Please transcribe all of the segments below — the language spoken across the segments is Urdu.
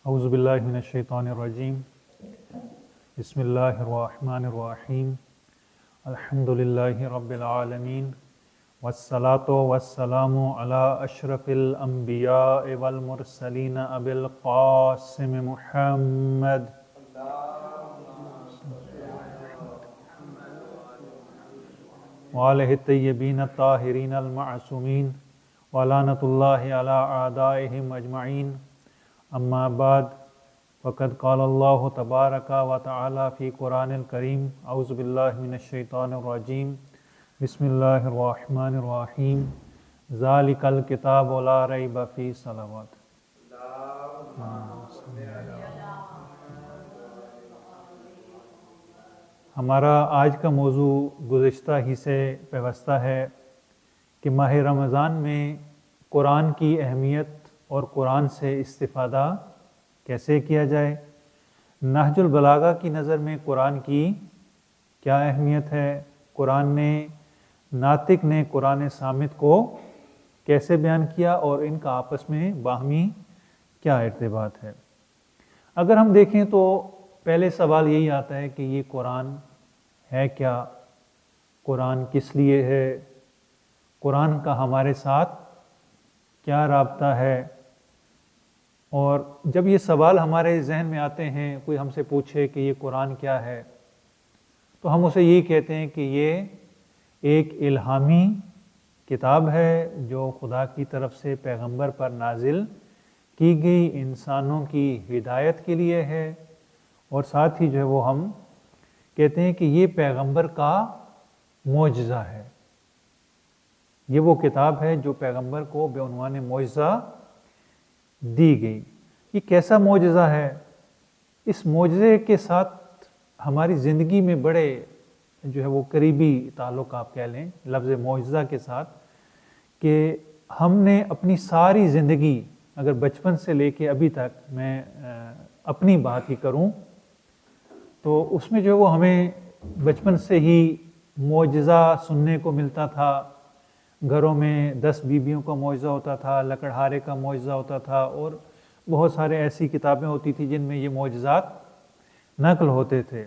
اعوذ باللہ من الشیطان الرجیم بسم اللہ الرحمن الرحیم الحمد للہ رب العالمین والصلاة والسلام علی اشرف الانبیاء والمرسلین ابی القاسم محمد وآلہ الطیبین الطاہرین المعصومین ولعنۃ اللہ علی اعدائہم اجمعین اما بعد فقد قال اللہ تبارک و تعالی فی قرآن الکریم اعوذ باللہ من الشیطان الرجیم بسم اللہ الرحمن الرحیم ذالک الکتاب لا ریب فیہ صلوات. ہمارا آج کا موضوع گزشتہ ہی سے پیوستہ ہے کہ ماہ رمضان میں قرآن کی اہمیت اور قرآن سے استفادہ کیسے کیا جائے. نہج البلاغہ کی نظر میں قرآن کی کیا اہمیت ہے، قرآن نے ناطق نے قرآن صامت کو کیسے بیان کیا اور ان کا آپس میں باہمی کیا ارتباط ہے. اگر ہم دیکھیں تو پہلے سوال یہی آتا ہے کہ یہ قرآن ہے کیا، قرآن کس لیے ہے، قرآن کا ہمارے ساتھ کیا رابطہ ہے. اور جب یہ سوال ہمارے ذہن میں آتے ہیں، کوئی ہم سے پوچھے کہ یہ قرآن کیا ہے، تو ہم اسے یہی کہتے ہیں کہ یہ ایک الہامی کتاب ہے جو خدا کی طرف سے پیغمبر پر نازل کی گئی، انسانوں کی ہدایت کے لیے ہے. اور ساتھ ہی جو ہے وہ ہم کہتے ہیں کہ یہ پیغمبر کا معجزہ ہے. یہ وہ کتاب ہے جو پیغمبر کو بعنوان معجزہ دی گئی. یہ کیسا معجزہ ہے؟ اس معجزے کے ساتھ ہماری زندگی میں بڑے جو ہے وہ قریبی تعلق آپ کہہ لیں لفظ معجزہ کے ساتھ، کہ ہم نے اپنی ساری زندگی، اگر بچپن سے لے کے ابھی تک میں اپنی بات ہی کروں تو اس میں جو وہ ہمیں بچپن سے ہی معجزہ سننے کو ملتا تھا. گھروں میں 10 بیویوں کا معجزہ ہوتا تھا، لکڑہارے کا معجزہ ہوتا تھا، اور بہت سارے ایسی کتابیں ہوتی تھیں جن میں یہ معجزات نقل ہوتے تھے.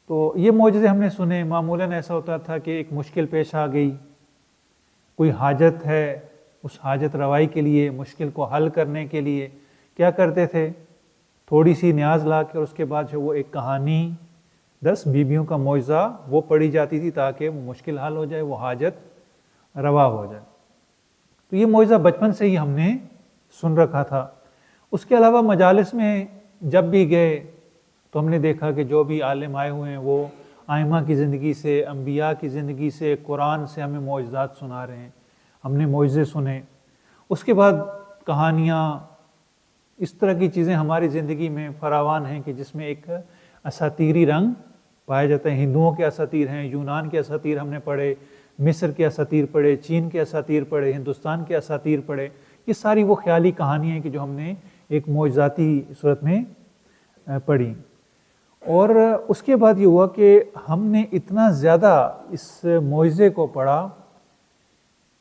تو یہ معجزے ہم نے سنے. معمولاً ایسا ہوتا تھا کہ ایک مشکل پیش آ گئی، کوئی حاجت ہے، اس حاجت روائی کے لیے، مشکل کو حل کرنے کے لیے کیا کرتے تھے؟ تھوڑی سی نیاز لا کے اور اس کے بعد جو وہ ایک کہانی 10 بیویوں کا معجزہ وہ پڑھی جاتی تھی تاکہ وہ مشکل حل ہو جائے، وہ حاجت روا ہو جائے. تو یہ معجزہ بچپن سے ہی ہم نے سن رکھا تھا. اس کے علاوہ مجالس میں جب بھی گئے تو ہم نے دیکھا کہ جو بھی عالم آئے ہوئے ہیں وہ ائمہ کی زندگی سے، انبیاء کی زندگی سے، قرآن سے ہمیں معجزات سنا رہے ہیں. ہم نے معجزے سنے. اس کے بعد کہانیاں، اس طرح کی چیزیں ہماری زندگی میں فراوان ہیں کہ جس میں ایک اساطیری رنگ پایا جاتا ہے. ہندوؤں کے اساطیر ہیں، یونان کے اساطیر ہم نے پڑھے، مصر کے اساطیر پڑھے، چین کے اساطیر پڑھے، ہندوستان کے اساطیر پڑھے. یہ ساری وہ خیالی کہانیاں ہیں کہ جو ہم نے ایک معجزاتی صورت میں پڑھی. اور اس کے بعد یہ ہوا کہ ہم نے اتنا زیادہ اس معجزے کو پڑھا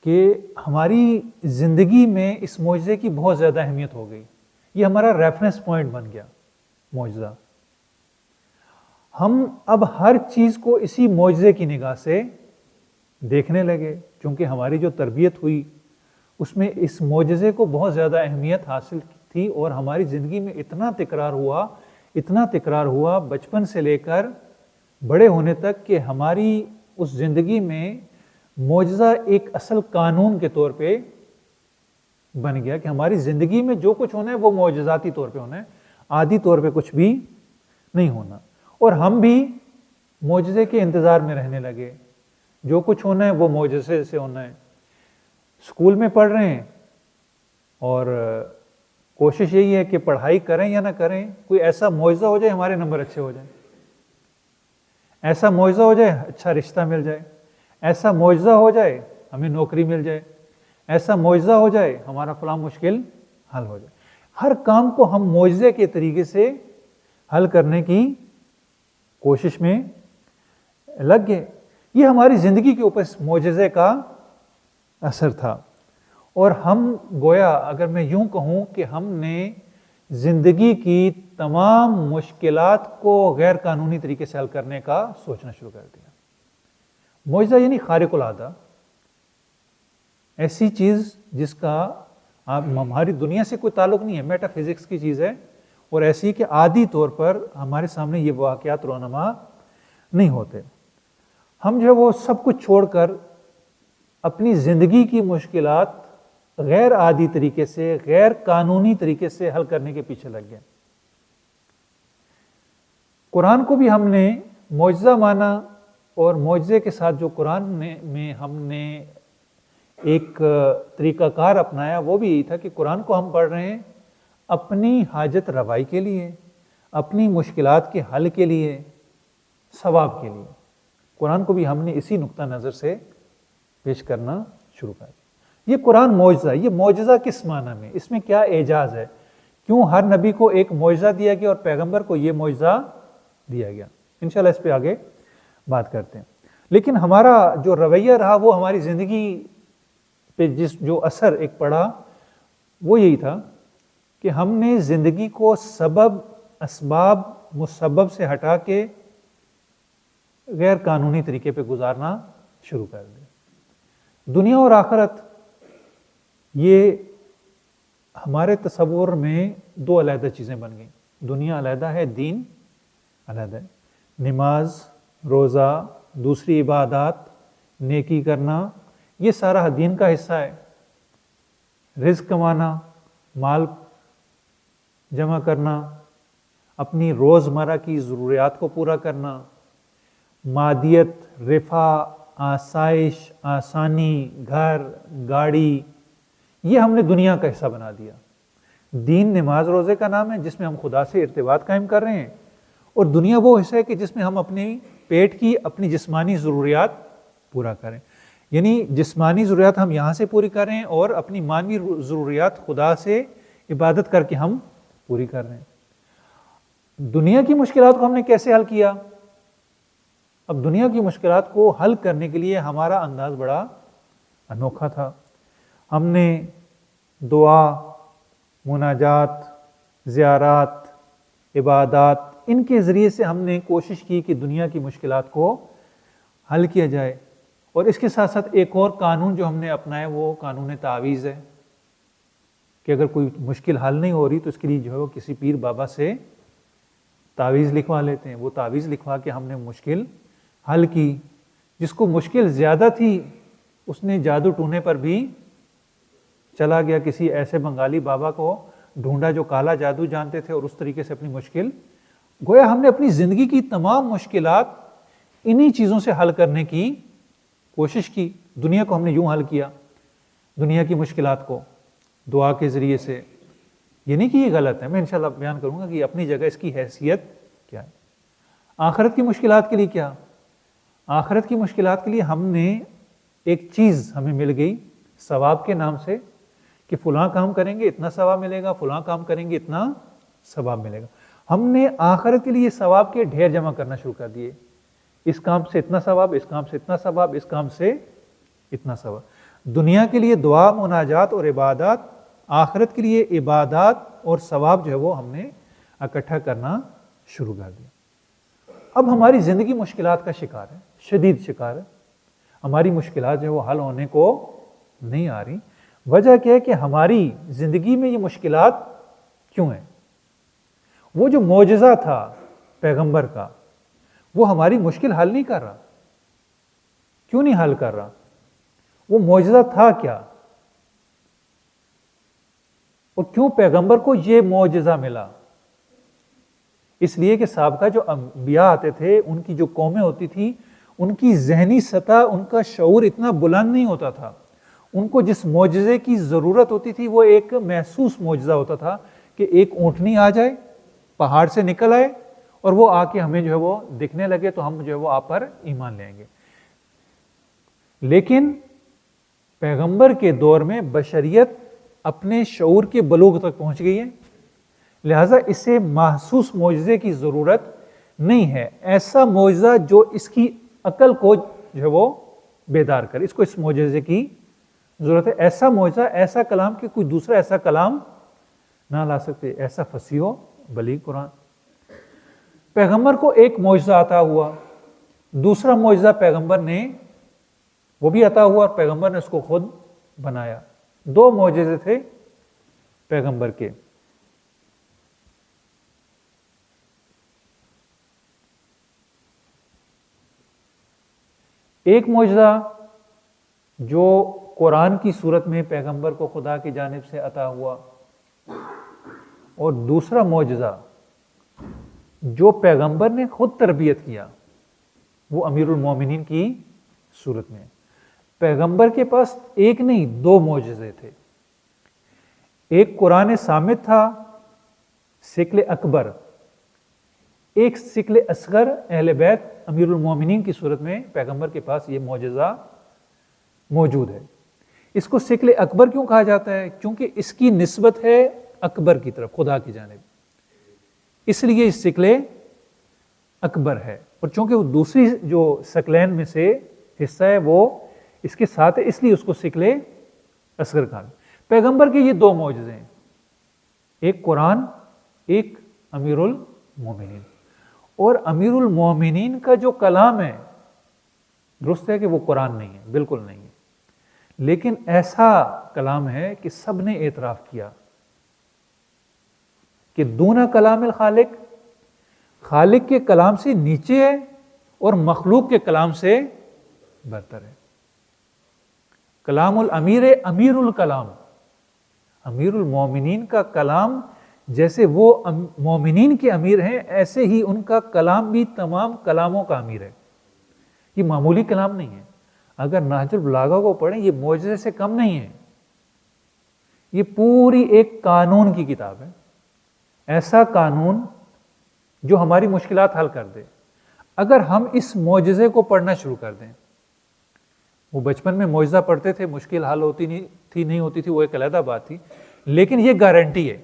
کہ ہماری زندگی میں اس معجزے کی بہت زیادہ اہمیت ہو گئی. یہ ہمارا ریفرنس پوائنٹ بن گیا معجزہ. ہم اب ہر چیز کو اسی معجزے کی نگاہ سے دیکھنے لگے، چونکہ ہماری جو تربیت ہوئی اس میں اس معجزے کو بہت زیادہ اہمیت حاصل تھی. اور ہماری زندگی میں اتنا تکرار ہوا بچپن سے لے کر بڑے ہونے تک کہ ہماری اس زندگی میں معجزہ ایک اصل قانون کے طور پہ بن گیا کہ ہماری زندگی میں جو کچھ ہونا ہے وہ معجزاتی طور پہ ہونا ہے، عادی طور پہ کچھ بھی نہیں ہونا. اور ہم بھی معجزے کے انتظار میں رہنے لگے. جو کچھ ہونا ہے وہ معجزے سے ہونا ہے. اسکول میں پڑھ رہے ہیں اور کوشش یہی ہے کہ پڑھائی کریں یا نہ کریں کوئی ایسا معجزہ ہو جائے ہمارے نمبر اچھے ہو جائیں، ایسا معجزہ ہو جائے اچھا رشتہ مل جائے، ایسا معجزہ ہو جائے ہمیں نوکری مل جائے، ایسا معجزہ ہو جائے ہمارا فلاں مشکل حل ہو جائے. ہر کام کو ہم معجزے کے طریقے سے حل کرنے کی کوشش میں لگ گئے. یہ ہماری زندگی کے اوپر اس معجزے کا اثر تھا. اور ہم گویا اگر میں یوں کہوں کہ ہم نے زندگی کی تمام مشکلات کو غیر قانونی طریقے سے حل کرنے کا سوچنا شروع کر دیا۔ معجزہ یعنی خارق العادہ، ایسی چیز جس کا ہماری دنیا سے کوئی تعلق نہیں ہے، میٹا فزکس کی چیز ہے، اور ایسی کہ عادی طور پر ہمارے سامنے یہ واقعات رونما نہیں ہوتے۔ ہم جو ہے وہ سب کچھ چھوڑ کر اپنی زندگی کی مشکلات غیر عادی طریقے سے، غیر قانونی طریقے سے حل کرنے کے پیچھے لگ گئے۔ قرآن کو بھی ہم نے معجزہ مانا، اور معجزے کے ساتھ جو قرآن میں ہم نے ایک طریقہ کار اپنایا وہ بھی یہی تھا کہ قرآن کو ہم پڑھ رہے ہیں اپنی حاجت روائی کے لیے، اپنی مشکلات کے حل کے لیے، ثواب کے لیے۔ قرآن کو بھی ہم نے اسی نقطہ نظر سے پیش کرنا شروع کر دیا۔ یہ قرآن معجزہ، یہ معجزہ کس معنی میں، اس میں کیا اعجاز ہے، کیوں ہر نبی کو ایک معجزہ دیا گیا اور پیغمبر کو یہ معجزہ دیا گیا، انشاءاللہ اس پہ آگے بات کرتے ہیں۔ لیکن ہمارا جو رویہ رہا وہ ہماری زندگی پہ جو اثر ایک پڑا وہ یہی تھا کہ ہم نے زندگی کو سبب، اسباب، مسبب سے ہٹا کے غیر قانونی طریقے پہ گزارنا شروع کر دیا۔ دنیا اور آخرت یہ ہمارے تصور میں دو علیحدہ چیزیں بن گئیں۔ دنیا علیحدہ ہے، دین علیحدہ ہے۔ نماز، روزہ، دوسری عبادات، نیکی کرنا، یہ سارا دین کا حصہ ہے۔ رزق کمانا، مال جمع کرنا، اپنی روزمرہ کی ضروریات کو پورا کرنا، مادیت، رفاہ، آسائش، آسانی، گھر، گاڑی، یہ ہم نے دنیا کا حصہ بنا دیا۔ دین نماز روزے کا نام ہے جس میں ہم خدا سے ارتباط قائم کر رہے ہیں، اور دنیا وہ حصہ ہے کہ جس میں ہم اپنی پیٹ کی، اپنی جسمانی ضروریات پورا کریں۔ یعنی جسمانی ضروریات ہم یہاں سے پوری کر رہے ہیں اور اپنی مانوی ضروریات خدا سے عبادت کر کے ہم پوری کر رہے ہیں۔ دنیا کی مشکلات کو ہم نے کیسے حل کیا؟ اب دنیا کی مشکلات کو حل کرنے کے لیے ہمارا انداز بڑا انوکھا تھا۔ ہم نے دعا، مناجات، زیارات، عبادات، ان کے ذریعے سے ہم نے کوشش کی کہ دنیا کی مشکلات کو حل کیا جائے۔ اور اس کے ساتھ ساتھ ایک اور قانون جو ہم نے اپنایا وہ قانون تعویذ ہے کہ اگر کوئی مشکل حل نہیں ہو رہی تو اس کے لیے جو ہے وہ کسی پیر بابا سے تعویذ لکھوا لیتے ہیں۔ وہ تعویذ لکھوا کے ہم نے مشکل حل کی۔ جس کو مشکل زیادہ تھی اس نے جادو ٹونے پر بھی چلا گیا، کسی ایسے بنگالی بابا کو ڈھونڈا جو کالا جادو جانتے تھے، اور اس طریقے سے اپنی مشکل، گویا ہم نے اپنی زندگی کی تمام مشکلات انہی چیزوں سے حل کرنے کی کوشش کی۔ دنیا کو ہم نے یوں حل کیا، دنیا کی مشکلات کو دعا کے ذریعے سے۔ یہ نہیں کہ یہ غلط ہے، میں انشاءاللہ بیان کروں گا کہ اپنی جگہ اس کی حیثیت کیا ہے۔ آخرت کی مشکلات کے لیے کیا؟ آخرت کی مشکلات کے لیے ہم نے ایک چیز ہمیں مل گئی ثواب کے نام سے، کہ فلاں کام کریں گے اتنا ثواب ملے گا، فلاں کام کریں گے اتنا ثواب ملے گا۔ ہم نے آخرت کے لیے ثواب کے ڈھیر جمع کرنا شروع کر دیے، اس کام سے اتنا ثواب، اس کام سے اتنا ثواب، اس کام سے اتنا ثواب۔ دنیا کے لیے دعا، مناجات اور عبادات، آخرت کے لیے عبادات اور ثواب جو ہے وہ ہم نے اکٹھا کرنا شروع کر دیا۔ اب ہماری زندگی مشکلات کا شکار ہے، شدید شکار ہے۔ ہماری مشکلات جو ہے وہ حل ہونے کو نہیں آ رہی۔ وجہ کیا ہے کہ ہماری زندگی میں یہ مشکلات کیوں ہیں؟ وہ جو معجزہ تھا پیغمبر کا وہ ہماری مشکل حل نہیں کر رہا۔ کیوں نہیں حل کر رہا؟ وہ معجزہ تھا کیا؟ اور کیوں پیغمبر کو یہ معجزہ ملا؟ اس لیے کہ سابقہ جو انبیاء آتے تھے، ان کی جو قومیں ہوتی تھی، ان کی ذہنی سطح، ان کا شعور اتنا بلند نہیں ہوتا تھا۔ ان کو جس معجزے کی ضرورت ہوتی تھی وہ ایک محسوس معجزہ ہوتا تھا کہ ایک اونٹنی آ جائے، پہاڑ سے نکل آئے اور وہ آ کے ہمیں جو ہے وہ دکھنے لگے تو ہم جو ہے وہ آپ پر ایمان لیں گے۔ لیکن پیغمبر کے دور میں بشریت اپنے شعور کے بلوغ تک پہنچ گئی ہے، لہٰذا اسے محسوس معجزے کی ضرورت نہیں ہے۔ ایسا معجزہ جو اس کی عقل کو جو ہے وہ بیدار کرے، اس کو اس معجزے کی ضرورت ہے۔ ایسا معجزہ، ایسا کلام کہ کوئی دوسرا ایسا کلام نہ لا سکتے، ایسا فصیح و بلیغ قرآن۔ پیغمبر کو ایک معجزہ عطا ہوا، دوسرا معجزہ پیغمبر نے وہ بھی عطا ہوا اور پیغمبر نے اس کو خود بنایا۔ دو معجزے تھے پیغمبر کے۔ ایک معجزہ جو قرآن کی صورت میں پیغمبر کو خدا کی جانب سے عطا ہوا، اور دوسرا معجزہ جو پیغمبر نے خود تربیت کیا، وہ امیر المومنین کی صورت میں۔ پیغمبر کے پاس ایک نہیں، دو معجزے تھے۔ ایک قرآن صامت تھا، ثقل اکبر، ایک ثقل اصغر اہل بیت امیر المومنین کی صورت میں پیغمبر کے پاس یہ معجزہ موجود ہے۔ اس کو ثقل اکبر کیوں کہا جاتا ہے؟ کیونکہ اس کی نسبت ہے اکبر کی طرف، خدا کی جانب، اس لیے اس ثقل اکبر ہے۔ اور چونکہ وہ دوسری جو ثقلین میں سے حصہ ہے وہ اس کے ساتھ ہے، اس لیے اس کو ثقل اصغر کہا۔ پیغمبر کے یہ دو معجزے ہیں، ایک قرآن، ایک امیر المومنین۔ اور امیر المومنین کا جو کلام ہے، درست ہے کہ وہ قرآن نہیں ہے، بالکل نہیں ہے، لیکن ایسا کلام ہے کہ سب نے اعتراف کیا کہ دون کلام الخالق، خالق کے کلام سے نیچے ہے اور مخلوق کے کلام سے برتر ہے۔ کلام الامیر امیر الکلام، امیر المومنین کا کلام جیسے وہ مومنین کے امیر ہیں، ایسے ہی ان کا کلام بھی تمام کلاموں کا امیر ہے۔ یہ معمولی کلام نہیں ہے۔ اگر نہج البلاغہ کو پڑھیں، یہ معجزے سے کم نہیں ہے، یہ پوری ایک قانون کی کتاب ہے، ایسا قانون جو ہماری مشکلات حل کر دے۔ اگر ہم اس معجزے کو پڑھنا شروع کر دیں، وہ بچپن میں معجزہ پڑھتے تھے، مشکل حل ہوتی نہیں ہوتی تھی، وہ ایک علیحدہ بات تھی، لیکن یہ گارنٹی ہے،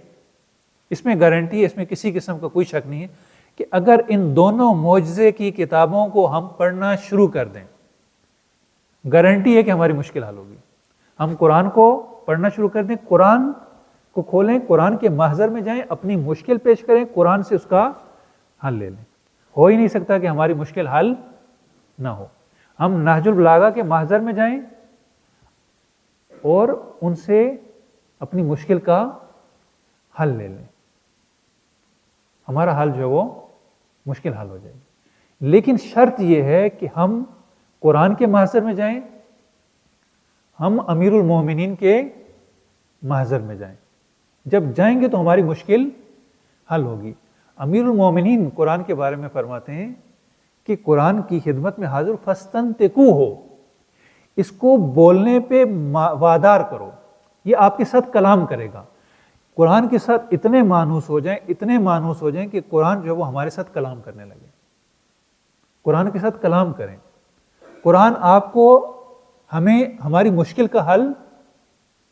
اس میں گارنٹی ہے، اس میں کسی قسم کا کوئی شک نہیں ہے کہ اگر ان دونوں معجزے کی کتابوں کو ہم پڑھنا شروع کر دیں، گارنٹی ہے کہ ہماری مشکل حل ہوگی۔ ہم قرآن کو پڑھنا شروع کر دیں، قرآن کو کھولیں، قرآن کے محضر میں جائیں، اپنی مشکل پیش کریں، قرآن سے اس کا حل لے لیں۔ ہو ہی نہیں سکتا کہ ہماری مشکل حل نہ ہو۔ ہم نہج البلاغہ کے محضر میں جائیں اور ان سے اپنی مشکل کا حل لے لیں، ہمارا حل جو ہے وہ مشکل حل ہو جائے گی۔ لیکن شرط یہ ہے کہ ہم قرآن کے محضر میں جائیں، ہم امیر المومنین کے محضر میں جائیں۔ جب جائیں گے تو ہماری مشکل حل ہوگی۔ امیر المومنین قرآن کے بارے میں فرماتے ہیں کہ قرآن کی خدمت میں حاضر فاستنطقوا ہو، اس کو بولنے پہ وادار کرو، یہ آپ کے ساتھ کلام کرے گا۔ قرآن کے ساتھ اتنے مانوس ہو جائیں، اتنے مانوس ہو جائیں کہ قرآن جو ہے وہ ہمارے ساتھ کلام کرنے لگے۔ قرآن کے ساتھ کلام کریں، قرآن آپ کو ہمیں ہماری مشکل کا حل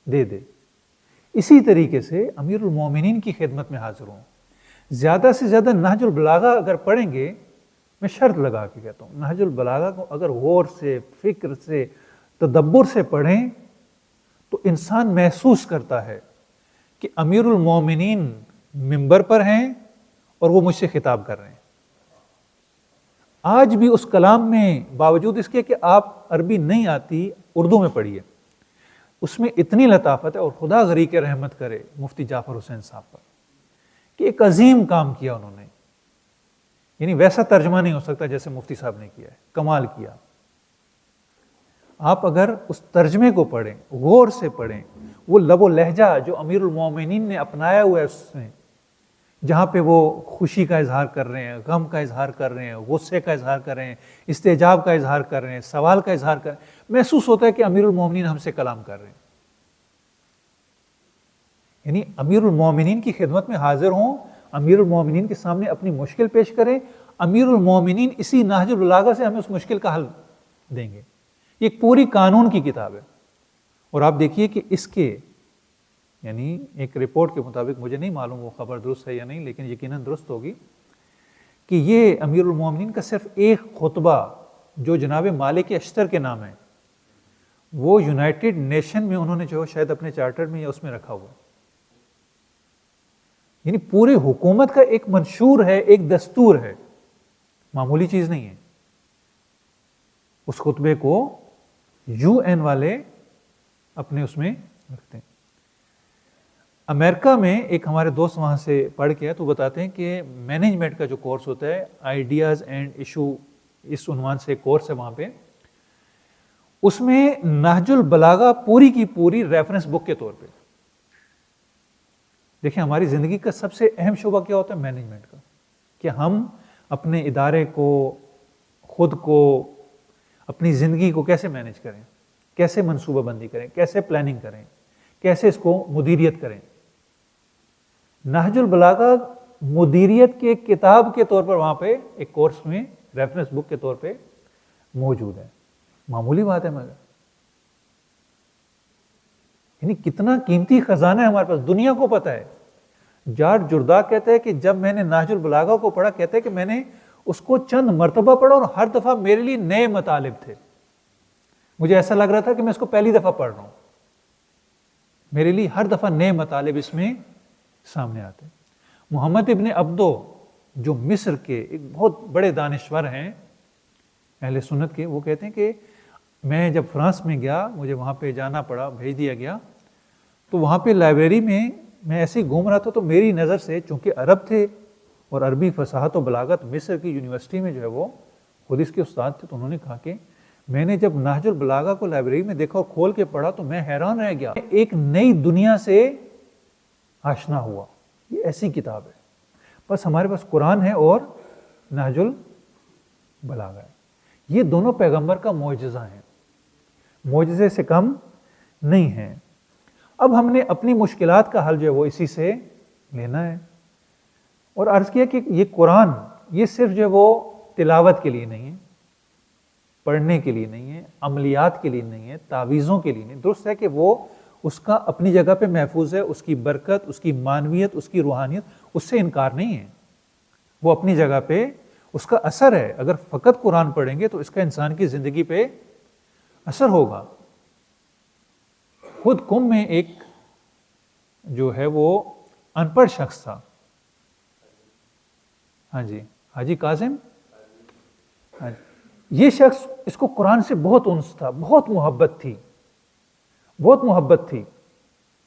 دے دے۔ اسی طریقے سے امیر المومنین کی خدمت میں حاضر ہوں۔ زیادہ سے زیادہ نہج البلاغہ اگر پڑھیں گے، میں شرط لگا کے کہتا ہوں، نہج البلاغہ کو اگر غور سے، فکر سے، تدبر سے پڑھیں تو انسان محسوس کرتا ہے کہ امیر المومنین منبر پر ہیں اور وہ مجھ سے خطاب کر رہے ہیں۔ آج بھی اس کلام میں باوجود اس کے کہ آپ عربی نہیں آتی، اردو میں پڑھیے، اس میں اتنی لطافت ہے، اور خدا غریق رحمت کرے مفتی جعفر حسین صاحب پر کہ ایک عظیم کام کیا انہوں نے، یعنی ویسا ترجمہ نہیں ہو سکتا جیسے مفتی صاحب نے کیا ہے، کمال کیا۔ آپ اگر اس ترجمے کو پڑھیں، غور سے پڑھیں، وہ لب و لہجہ جو امیر المومنین نے اپنایا ہوا ہے اس میں، جہاں پہ وہ خوشی کا اظہار کر رہے ہیں، غم کا اظہار کر رہے ہیں، غصے کا اظہار کر رہے ہیں، استعجاب کا اظہار کر رہے ہیں، سوال کا اظہار کر رہے ہیں، محسوس ہوتا ہے کہ امیر المومنین ہم سے کلام کر رہے ہیں۔ یعنی امیر المومنین کی خدمت میں حاضر ہوں، امیر المومنین کے سامنے اپنی مشکل پیش کریں، امیر المومنین اسی نہج البلاغہ سے ہمیں اس مشکل کا حل دیں گے۔ یہ ایک پوری قانون کی کتاب ہے۔ اور آپ دیکھیے کہ اس کے یعنی ایک رپورٹ کے مطابق، مجھے نہیں معلوم وہ خبر درست ہے یا نہیں، لیکن یقیناً درست ہوگی، کہ یہ امیر المومنین کا صرف ایک خطبہ جو جناب مالک اشتر کے نام ہے، وہ یونائٹڈ نیشن میں انہوں نے جو شاید اپنے چارٹر میں یا اس میں رکھا ہوا ہے۔ یعنی پوری حکومت کا ایک منشور ہے، ایک دستور ہے، معمولی چیز نہیں ہے. اس خطبے کو UN والے اپنے اس میں رکھتے ہیں. امریکہ میں ایک ہمارے دوست وہاں سے پڑھ کے تو بتاتے ہیں کہ مینجمنٹ کا جو کورس ہوتا ہے، آئیڈیاز اینڈ ایشو، اس عنوان سے ایک کورس ہے وہاں پہ، اس میں نہج البلاغہ پوری کی پوری ریفرنس بک کے طور پہ. دیکھیں ہماری زندگی کا سب سے اہم شعبہ کیا ہوتا ہے؟ مینجمنٹ کا، کہ ہم اپنے ادارے کو، خود کو، اپنی زندگی کو کیسے مینج کریں، کیسے منصوبہ بندی کریں، کیسے پلاننگ کریں، کیسے اس کو مدیریت کریں. نہج البلاغہ مدیریت کے کتاب کے طور پر وہاں پہ ایک کورس میں ریفرنس بک کے طور پہ موجود ہے. معمولی بات ہے مگر یعنی کتنا قیمتی خزانہ ہے ہمارے پاس، دنیا کو پتہ ہے. جارج جرداق کہتے ہیں کہ جب میں نے نہج البلاغہ کو پڑھا، کہتے ہیں کہ میں نے اس کو چند مرتبہ پڑھا اور ہر دفعہ میرے لیے نئے مطالب تھے. مجھے ایسا لگ رہا تھا کہ میں اس کو پہلی دفعہ پڑھ رہا ہوں. میرے لیے ہر دفعہ نئے مطالب اس میں سامنے آتے. محمد ابن عبدو جو مصر کے ایک بہت بڑے دانشور ہیں اہل سنت کے، وہ کہتے ہیں کہ میں جب فرانس میں گیا، مجھے وہاں پہ جانا پڑا، بھیج دیا گیا، تو وہاں پہ لائبریری میں ایسے ہی گھوم رہا تھا، تو میری نظر سے چونکہ عرب تھے اور عربی فصاحت و بلاغت مصر کی یونیورسٹی میں جو ہے وہ خود اس کے استاد تھے، تو انہوں نے کہا کہ میں نے جب نہج البلاغہ کو لائبریری میں دیکھا اور کھول کے پڑھا تو میں حیران رہ گیا، ایک نئی دنیا سے آشنا ہوا. یہ ایسی کتاب ہے. بس ہمارے پاس قرآن ہے اور نہج البلاغہ ہے. یہ دونوں پیغمبر کا معجزہ ہیں، معجزے سے کم نہیں ہیں. اب ہم نے اپنی مشکلات کا حل جو ہے وہ اسی سے لینا ہے. اور عرض کیا کہ یہ قرآن یہ صرف جو ہے وہ تلاوت کے لیے نہیں ہے، پڑھنے کے لیے نہیں ہے، عملیات کے لیے نہیں ہے، تعویذوں کے لیے نہیں. درست ہے کہ وہ اس کا اپنی جگہ پہ محفوظ ہے، اس کی برکت، اس کی معنویت، اس کی روحانیت، اس سے انکار نہیں ہے. وہ اپنی جگہ پہ اس کا اثر ہے. اگر فقط قرآن پڑھیں گے تو اس کا انسان کی زندگی پہ اثر ہوگا. خود قم میں ایک جو ہے وہ ان پڑھ شخص تھا، ہاں جی، حاجی کاظم. یہ شخص، اس کو قرآن سے بہت انس تھا، بہت محبت تھی، بہت محبت تھی،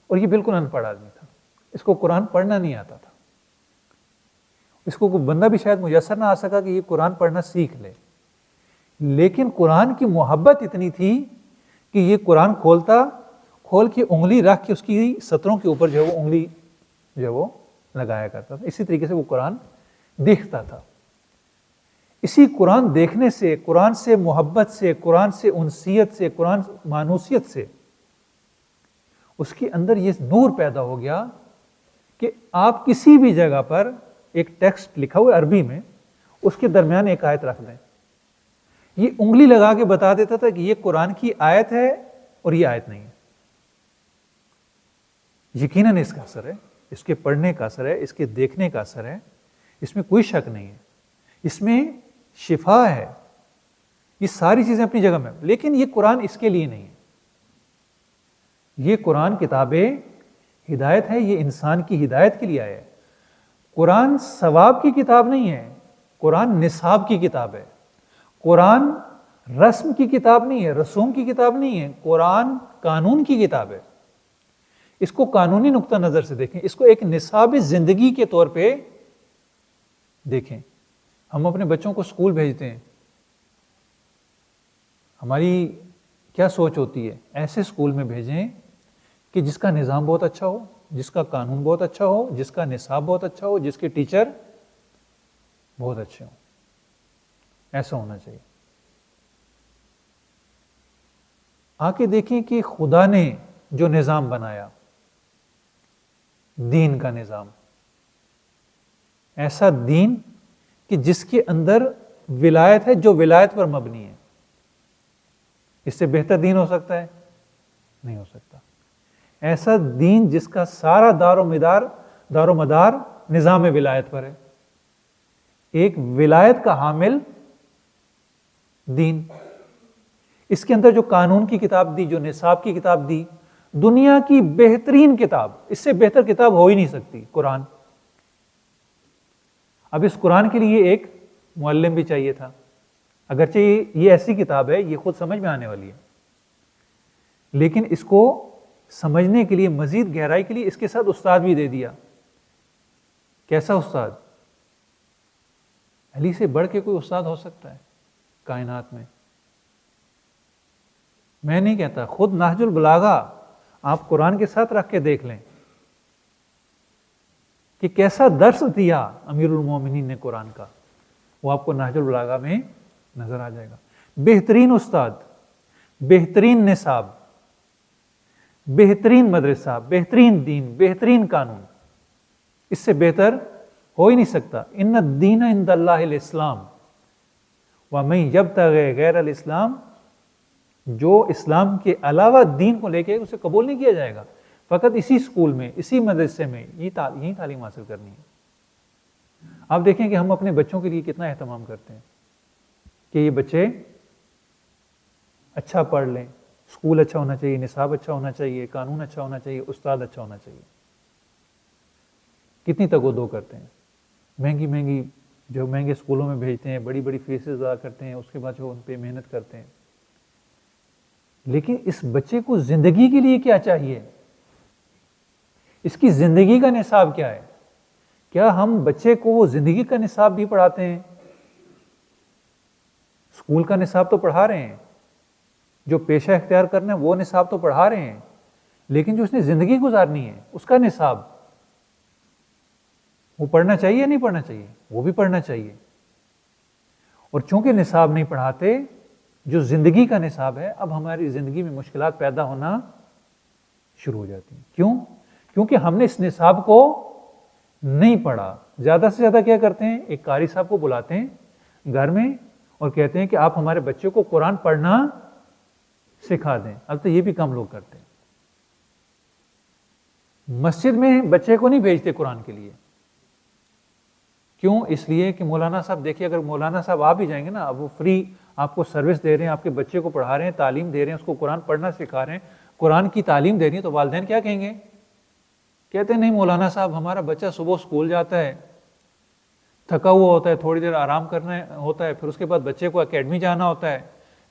اور یہ بالکل ان پڑھ آدمی تھا. اس کو قرآن پڑھنا نہیں آتا تھا. اس کو کوئی بندہ بھی شاید میسر نہ آ سکا کہ یہ قرآن پڑھنا سیکھ لے. لیکن قرآن کی محبت اتنی تھی کہ یہ قرآن کھول کے انگلی رکھ کے اس کی سطروں کے اوپر جو ہے وہ انگلی جو ہے وہ لگایا کرتا تھا. اسی طریقے سے وہ قرآن دیکھتا تھا. اسی قرآن دیکھنے سے، قرآن سے محبت سے، قرآن سے انسیت سے، قرآن مانوسیت سے اس کے اندر یہ نور پیدا ہو گیا کہ آپ کسی بھی جگہ پر ایک ٹیکسٹ لکھا ہوا عربی میں، اس کے درمیان ایک آیت رکھ دیں، یہ انگلی لگا کے بتا دیتا تھا کہ یہ قرآن کی آیت ہے اور یہ آیت نہیں ہے. یقیناً اس کا اثر ہے، اس کے پڑھنے کا اثر ہے، اس کے دیکھنے کا اثر ہے، اس میں کوئی شک نہیں ہے. اس میں شفا ہے، یہ ساری چیزیں اپنی جگہ میں. لیکن یہ قرآن اس کے لیے نہیں ہے. یہ قرآن کتاب ہدایت ہے، یہ انسان کی ہدایت کے لیے آیا ہے. قرآن ثواب کی کتاب نہیں ہے، قرآن نصاب کی کتاب ہے. قرآن رسم کی کتاب نہیں ہے، رسوم کی کتاب نہیں ہے. قرآن قانون کی کتاب ہے. اس کو قانونی نقطہ نظر سے دیکھیں، اس کو ایک نصاب زندگی کے طور پہ دیکھیں. ہم اپنے بچوں کو اسکول بھیجتے ہیں، ہماری کیا سوچ ہوتی ہے؟ ایسے اسکول میں بھیجیں کہ جس کا نظام بہت اچھا ہو، جس کا قانون بہت اچھا ہو، جس کا نصاب بہت اچھا ہو، جس کے ٹیچر بہت اچھے ہوں. ایسا ہونا چاہیے. آ کے دیکھیں کہ خدا نے جو نظام بنایا، دین کا نظام، ایسا دین کہ جس کے اندر ولایت ہے، جو ولایت پر مبنی ہے. اس سے بہتر دین ہو سکتا ہے؟ نہیں ہو سکتا. ایسا دین جس کا سارا دار و مدار نظام ولایت پر ہے. ایک ولایت کا حامل دین. اس کے اندر جو قانون کی کتاب دی، جو نصاب کی کتاب دی، دنیا کی بہترین کتاب، اس سے بہتر کتاب ہو ہی نہیں سکتی قرآن. اب اس قرآن کے لیے ایک معلم بھی چاہیے تھا، اگرچہ یہ ایسی کتاب ہے، یہ خود سمجھ میں آنے والی ہے، لیکن اس کو سمجھنے کے لیے، مزید گہرائی کے لیے اس کے ساتھ استاد بھی دے دیا۔ کیسا استاد؟ علی سے بڑھ کے کوئی استاد ہو سکتا ہے کائنات میں؟ میں نہیں کہتا، خود نہج البلاغہ آپ قرآن کے ساتھ رکھ کے دیکھ لیں کہ کیسا درس دیا امیر المومنین نے قرآن کا، وہ آپ کو نہج البلاغہ میں نظر آ جائے گا۔ بہترین استاد، بہترین نصاب، بہترین مدرسہ، بہترین دین، بہترین قانون، اس سے بہتر ہو ہی نہیں سکتا۔ ان الدین عند اللہ الاسلام ومن یبتغی غیر الاسلام، جو اسلام کے علاوہ دین کو لے کے اسے قبول نہیں کیا جائے گا، فقط اسی اسکول میں، اسی مدرسے میں یہی تعلیم حاصل کرنی ہے۔ آپ دیکھیں کہ ہم اپنے بچوں کے لیے کتنا اہتمام کرتے ہیں کہ یہ بچے اچھا پڑھ لیں، اسکول اچھا ہونا چاہیے، نصاب اچھا ہونا چاہیے، قانون اچھا ہونا چاہیے، استاد اچھا ہونا چاہیے۔ کتنی تک و دو کرتے ہیں، مہنگی جو مہنگے اسکولوں میں بھیجتے ہیں، بڑی بڑی فیسز ادا کرتے ہیں، اس کے بعد جو ان پہ محنت کرتے ہیں، لیکن اس بچے کو زندگی کے لیے کیا چاہیے؟ اس کی زندگی کا نصاب کیا ہے؟ کیا ہم بچے کو وہ زندگی کا نصاب بھی پڑھاتے ہیں؟ اسکول کا نصاب تو پڑھا رہے ہیں، جو پیشہ اختیار کرنا ہے وہ نصاب تو پڑھا رہے ہیں، لیکن جو اس نے زندگی گزارنی ہے اس کا نصاب وہ پڑھنا چاہیے یا نہیں پڑھنا چاہیے؟ وہ بھی پڑھنا چاہیے۔ اور چونکہ نصاب نہیں پڑھاتے، جو زندگی کا نصاب ہے، اب ہماری زندگی میں مشکلات پیدا ہونا شروع ہو جاتی ہیں۔ کیوں؟ کیونکہ ہم نے اس نصاب کو نہیں پڑھا۔ زیادہ سے زیادہ کیا کرتے ہیں؟ ایک قاری صاحب کو بلاتے ہیں گھر میں اور کہتے ہیں کہ آپ ہمارے بچے کو قرآن پڑھنا سکھا دیں۔ اب تو یہ بھی کم لوگ کرتے ہیں۔ مسجد میں بچے کو نہیں بھیجتے قرآن کے لیے۔ کیوں؟ اس لیے کہ مولانا صاحب، دیکھیے اگر مولانا صاحب آپ بھی جائیں گے نا، اب وہ فری آپ کو سروس دے رہے ہیں، آپ کے بچے کو پڑھا رہے ہیں، تعلیم دے رہے ہیں، اس کو قرآن پڑھنا سکھا رہے ہیں، قرآن کی تعلیم دے رہی ہیں، تو والدین کیا کہیں گے؟ کہتے ہیں نہیں مولانا صاحب، ہمارا بچہ صبح اسکول جاتا ہے، تھکا ہوا ہوتا ہے، تھوڑی دیر آرام کرنا ہوتا ہے، پھر اس کے بعد بچے کو اکیڈمی جانا ہوتا ہے،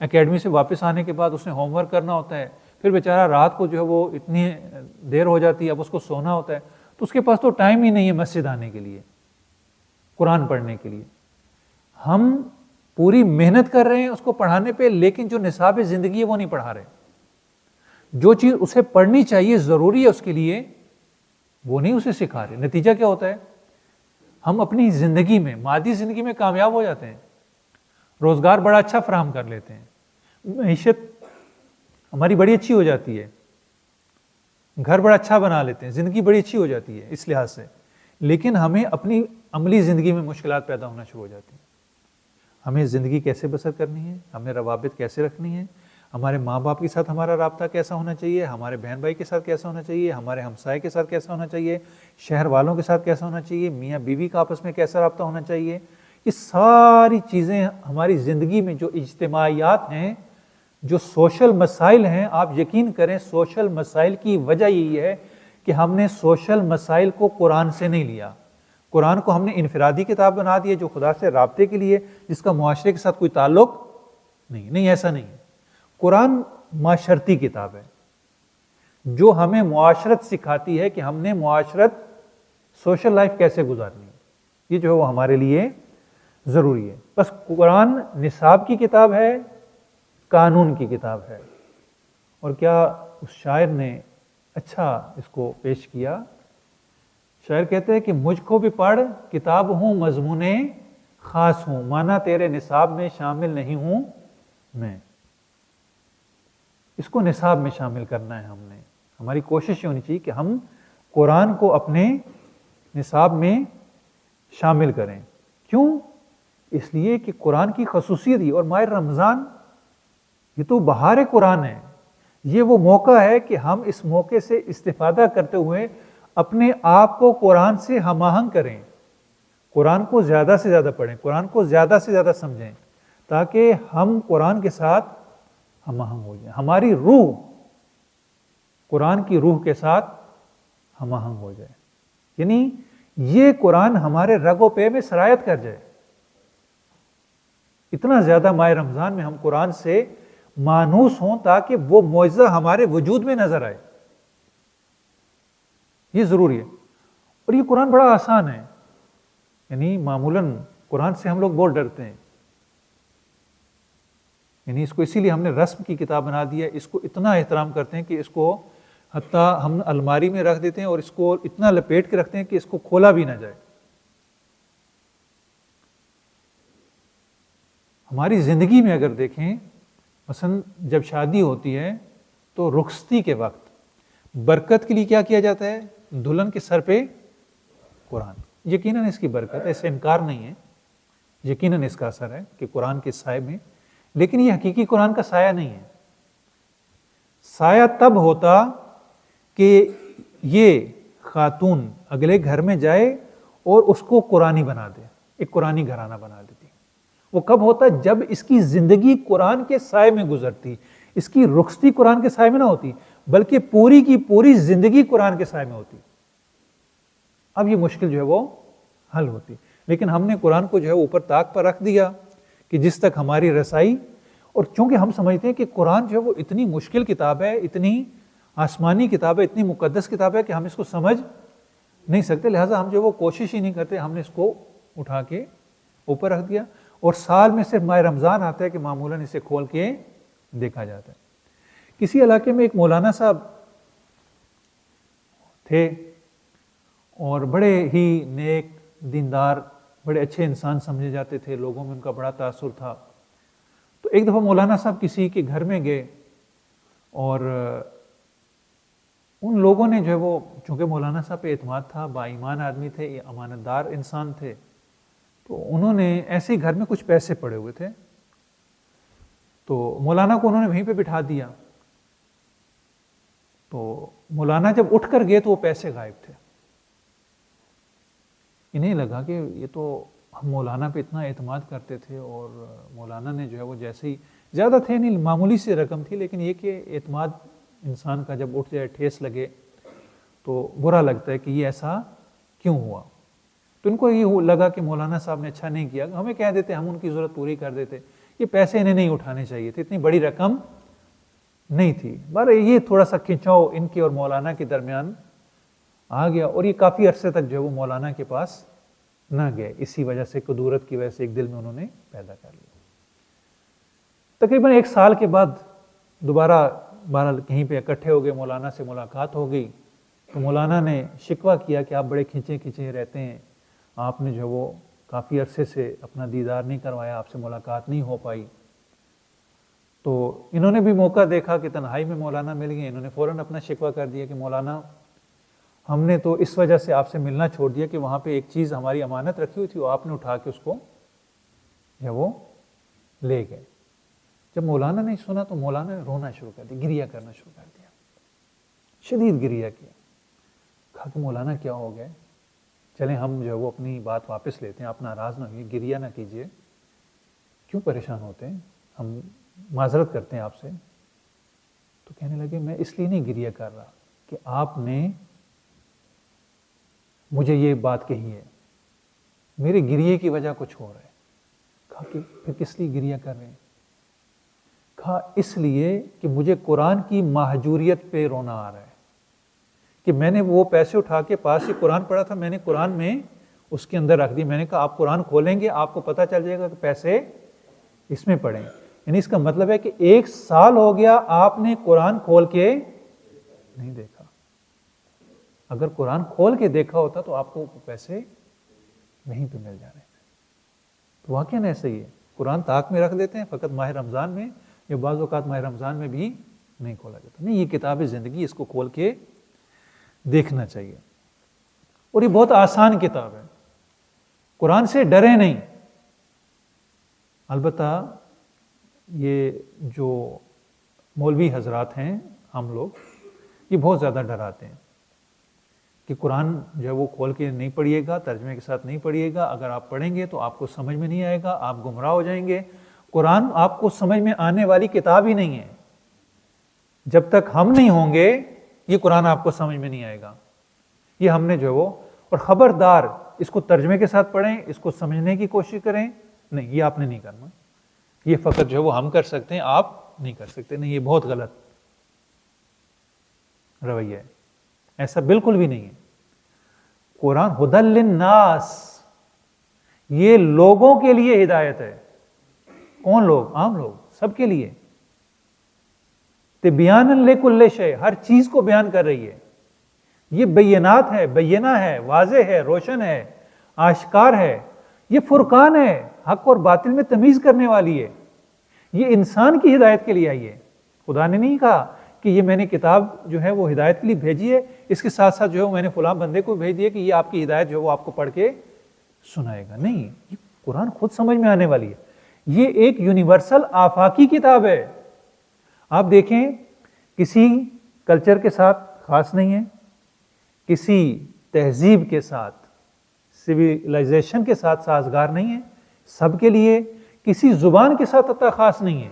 اکیڈمی سے واپس آنے کے بعد اس نے ہوم ورک کرنا ہوتا ہے، پھر بیچارہ رات کو جو ہے وہ اتنی دیر ہو جاتی ہے، اب اس کو سونا ہوتا ہے، تو اس کے پاس تو ٹائم ہی نہیں ہے مسجد آنے کے لیے، قرآن پڑھنے کے لیے۔ ہم پوری محنت کر رہے ہیں اس کو پڑھانے پہ، لیکن جو نصاب زندگی ہے وہ نہیں پڑھا رہے۔ جو چیز اسے پڑھنی چاہیے، ضروری ہے اس کے لیے، وہ نہیں اسے سکھا رہے۔ نتیجہ کیا ہوتا ہے؟ ہم اپنی زندگی میں، مادی زندگی میں کامیاب ہو جاتے ہیں، روزگار بڑا اچھا فراہم کر لیتے ہیں، معیشت ہماری بڑی اچھی ہو جاتی ہے، گھر بڑا اچھا بنا لیتے ہیں، زندگی بڑی اچھی ہو جاتی ہے اس لحاظ سے، لیکن ہمیں اپنی عملی زندگی میں مشکلات پیدا ہونا شروع ہو جاتی ہیں۔ ہمیں زندگی کیسے بسر کرنی ہے، ہمیں روابط کیسے رکھنی ہے، ہمارے ماں باپ کے ساتھ ہمارا رابطہ کیسا ہونا چاہیے، ہمارے بہن بھائی کے ساتھ کیسا ہونا چاہیے، ہمارے ہمسائے کے ساتھ کیسا ہونا چاہیے، شہر والوں کے ساتھ کیسا ہونا چاہیے، میاں بیوی کا آپس میں کیسا رابطہ ہونا چاہیے، یہ ساری چیزیں ہماری زندگی میں جو اجتماعیات ہیں، جو سوشل مسائل ہیں، آپ یقین کریں سوشل مسائل کی وجہ یہی ہے کہ ہم نے سوشل مسائل کو قرآن سے نہیں لیا۔ قرآن کو ہم نے انفرادی کتاب بنا دی ہے جو خدا سے رابطے کے لیے، جس کا معاشرے کے ساتھ کوئی تعلق نہیں، ایسا نہیں ہے۔ قرآن معاشرتی کتاب ہے جو ہمیں معاشرت سکھاتی ہے کہ ہم نے معاشرت، سوشل لائف کیسے گزارنی ہے، یہ جو ہے وہ ہمارے لیے ضروری ہے۔ بس قرآن نصاب کی کتاب ہے، قانون کی کتاب ہے۔ اور کیا اس شاعر نے اچھا اس کو پیش کیا؟ شاعر کہتے ہیں کہ مجھ کو بھی پڑھ کتاب ہوں مضمون خاص ہوں، مانا تیرے نصاب میں شامل نہیں ہوں میں۔ اس کو نصاب میں شامل کرنا ہے ہم نے۔ ہماری کوشش یہ ہونی چاہیے کہ ہم قرآن کو اپنے نصاب میں شامل کریں۔ کیوں؟ اس لیے کہ قرآن کی خصوصیت ہی، اور ماہ رمضان یہ تو بہار قرآن ہے، یہ وہ موقع ہے کہ ہم اس موقع سے استفادہ کرتے ہوئے اپنے آپ کو قرآن سے ہم آہنگ کریں، قرآن کو زیادہ سے زیادہ پڑھیں، قرآن کو زیادہ سے زیادہ سمجھیں، تاکہ ہم قرآن کے ساتھ ہم آہنگ ہو جائیں، ہماری روح قرآن کی روح کے ساتھ ہم آہنگ ہو جائے۔ یعنی یہ قرآن ہمارے رگ و پے میں سرایت کر جائے. اتنا زیادہ ماہ رمضان میں ہم قرآن سے مانوس ہوں تاکہ وہ معجزہ ہمارے وجود میں نظر آئے. یہ ضروری ہے. اور یہ قرآن بڑا آسان ہے. یعنی معمولاً قرآن سے ہم لوگ بہت ڈرتے ہیں. یعنی اس کو اسی لیے ہم نے رسم کی کتاب بنا دیا. اس کو اتنا احترام کرتے ہیں کہ اس کو حتیٰ ہم الماری میں رکھ دیتے ہیں اور اس کو اتنا لپیٹ کے رکھتے ہیں کہ اس کو کھولا بھی نہ جائے. ہماری زندگی میں اگر دیکھیں، مثلا جب شادی ہوتی ہے تو رخصتی کے وقت برکت کے لیے کیا کیا جاتا ہے؟ دلہن کے سر پہ قرآن. یقیناً اس کی برکت ہے، ایسے انکار نہیں ہے، یقیناً اس کا اثر ہے کہ قرآن کے سائے میں، لیکن یہ حقیقی قرآن کا سایہ نہیں ہے. سایہ تب ہوتا کہ یہ خاتون اگلے گھر میں جائے اور اس کو قرآنی بنا دے، ایک قرآنی گھرانہ بنا دیتی. وہ کب ہوتا؟ جب اس کی زندگی قرآن کے سائے میں گزرتی. اس کی رخصتی قرآن کے سائے میں نہ ہوتی، بلکہ پوری کی پوری زندگی قرآن کے سائے میں ہوتی. اب یہ مشکل جو ہے وہ حل ہوتی. لیکن ہم نے قرآن کو جو ہے اوپر طاق پر رکھ دیا کہ جس تک ہماری رسائی. اور چونکہ ہم سمجھتے ہیں کہ قرآن جو ہے وہ اتنی مشکل کتاب ہے، اتنی آسمانی کتاب ہے، اتنی مقدس کتاب ہے کہ ہم اس کو سمجھ نہیں سکتے، لہٰذا ہم جو وہ کوشش ہی نہیں کرتے. ہم نے اس کو اٹھا کے اوپر رکھ دیا. اور سال میں صرف ماہ رمضان آتا ہے کہ معمولاً اسے کھول کے دیکھا جاتا ہے. کسی علاقے میں ایک مولانا صاحب تھے اور بڑے ہی نیک، دیندار، بڑے اچھے انسان سمجھے جاتے تھے. لوگوں میں ان کا بڑا تاثر تھا. تو ایک دفعہ مولانا صاحب کسی کے گھر میں گئے اور ان لوگوں نے جو ہے وہ، چونکہ مولانا صاحب پہ اعتماد تھا، با ایمان آدمی تھے، یہ امانت دار انسان تھے، تو انہوں نے ایسے ہی گھر میں کچھ پیسے پڑے ہوئے تھے تو مولانا کو انہوں نے وہیں پہ بٹھا دیا. تو مولانا جب اٹھ کر گئے تو وہ پیسے غائب تھے. انہیں لگا کہ یہ تو ہم مولانا پہ اتنا اعتماد کرتے تھے اور مولانا نے جو ہے وہ جیسے ہی، زیادہ تھے نہیں، معمولی سی رقم تھی، لیکن یہ کہ اعتماد انسان کا جب اٹھ جائے، ٹھیس لگے تو برا لگتا ہے کہ یہ ایسا کیوں ہوا. تو ان کو یہ لگا کہ مولانا صاحب نے اچھا نہیں کیا، ہمیں کہہ دیتے، ہم ان کی ضرورت پوری کر دیتے. یہ پیسے انہیں نہیں اٹھانے چاہیے تھے، اتنی بڑی رقم نہیں تھی. بارہ یہ تھوڑا سا کھنچاؤ ان کے اور مولانا کے درمیان آ گیا اور یہ کافی عرصے تک جو ہے وہ مولانا کے پاس نہ گئے. اسی وجہ سے، قدورت کی وجہ سے ایک دل میں انہوں نے پیدا کر لیا. تقریباً 1 سال کے بعد دوبارہ بہرحال کہیں پہ اکٹھے ہو گئے، مولانا سے ملاقات ہو گئی. تو مولانا نے شکوہ کیا کہ آپ بڑے کھنچے کھنچے رہتے ہیں، آپ نے جو ہے وہ کافی عرصے سے اپنا دیدار نہیں کروایا، آپ سے ملاقات نہیں ہو پائی. تو انہوں نے بھی موقع دیکھا کہ تنہائی میں مولانا مل گئے. انہوں نے فوراً اپنا شکوہ کر دیا کہ مولانا، ہم نے تو اس وجہ سے آپ سے ملنا چھوڑ دیا کہ وہاں پہ ایک چیز ہماری امانت رکھی ہوئی تھی، وہ آپ نے اٹھا کے اس کو جو ہے وہ لے گئے. جب مولانا نے سنا تو مولانا نے رونا شروع کر دیا، گریہ کرنا شروع کر دیا، شدید گریہ کیا. کہا کہ مولانا کیا ہو گئے، چلیں ہم جو ہے وہ اپنی بات واپس لیتے ہیں، آپ ناراض نہ ہوئیے، گریہ نہ کیجیے، کیوں پریشان ہوتے ہیں، ہم معذرت کرتے ہیں آپ سے. تو کہنے لگے میں اس لیے نہیں گریہ کر رہا کہ آپ نے مجھے یہ بات کہی ہے، میرے گریہ کی وجہ کچھ اور ہے. کہا کہ پھر کس لیے گریہ کر رہے ہیں؟ کہا اس لیے کہ مجھے قرآن کی مہجوریت پہ رونا آ رہا ہے کہ میں نے وہ پیسے اٹھا کے پاس ہی قرآن پڑھا تھا، میں نے قرآن میں اس کے اندر رکھ دی. میں نے کہا آپ قرآن کھولیں گے آپ کو پتہ چل جائے گا کہ پیسے اس میں پڑھیں. یعنی اس کا مطلب ہے کہ 1 سال ہو گیا آپ نے قرآن کھول کے نہیں دیکھا. اگر قرآن کھول کے دیکھا ہوتا تو آپ کو پیسے وہیں پہ مل جانے. تو واقعاً ایسا ہی ہے، قرآن طاق میں رکھ دیتے ہیں فقط ماہ رمضان میں، یا بعض اوقات ماہ رمضان میں بھی نہیں کھولا جاتا. نہیں، یہ کتاب زندگی، اس کو کھول کے دیکھنا چاہیے. اور یہ بہت آسان کتاب ہے، قرآن سے ڈرے نہیں. البتہ یہ جو مولوی حضرات ہیں، ہم لوگ، یہ بہت زیادہ ڈراتے ہیں کہ قرآن جو ہے وہ کھول کے نہیں پڑھیے گا، ترجمے کے ساتھ نہیں پڑھیے گا، اگر آپ پڑھیں گے تو آپ کو سمجھ میں نہیں آئے گا، آپ گمراہ ہو جائیں گے. قرآن آپ کو سمجھ میں آنے والی کتاب ہی نہیں ہے. جب تک ہم نہیں ہوں گے یہ قرآن آپ کو سمجھ میں نہیں آئے گا. یہ ہم نے جو ہے وہ اور خبردار اس کو ترجمے کے ساتھ پڑھیں، اس کو سمجھنے کی کوشش کریں، نہیں، یہ آپ نے نہیں کرنا. یہ فقط جو ہے وہ ہم کر سکتے ہیں، آپ نہیں کر سکتے. نہیں، یہ بہت غلط رویہ ہے، ایسا بالکل بھی نہیں ہے. قرآن ھدی للناس، یہ لوگوں کے لیے ہدایت ہے. کون لوگ؟ عام لوگ، سب کے لیے. تبیان لکل شیء، ہر چیز کو بیان کر رہی ہے. یہ بینات ہے، بینہ ہے، واضح ہے، روشن ہے، آشکار ہے. یہ فرقان ہے، حق اور باطل میں تمیز کرنے والی ہے. یہ انسان کی ہدایت کے لیے آئی ہے. خدا نے نہیں کہا کہ یہ میں نے کتاب جو ہے وہ ہدایت کے لیے بھیجی ہے، اس کے ساتھ ساتھ جو ہے میں نے فلاں بندے کو بھیج دیا کہ یہ آپ کی ہدایت جو ہے وہ آپ کو پڑھ کے سنائے گا. نہیں، یہ قرآن خود سمجھ میں آنے والی ہے. یہ ایک یونیورسل آفاقی کتاب ہے. آپ دیکھیں، کسی کلچر کے ساتھ خاص نہیں ہے، کسی تہذیب کے ساتھ، سویلائزیشن کے ساتھ سازگار نہیں ہے. سب کے لیے. کسی زبان کے ساتھ عطا خاص نہیں ہے.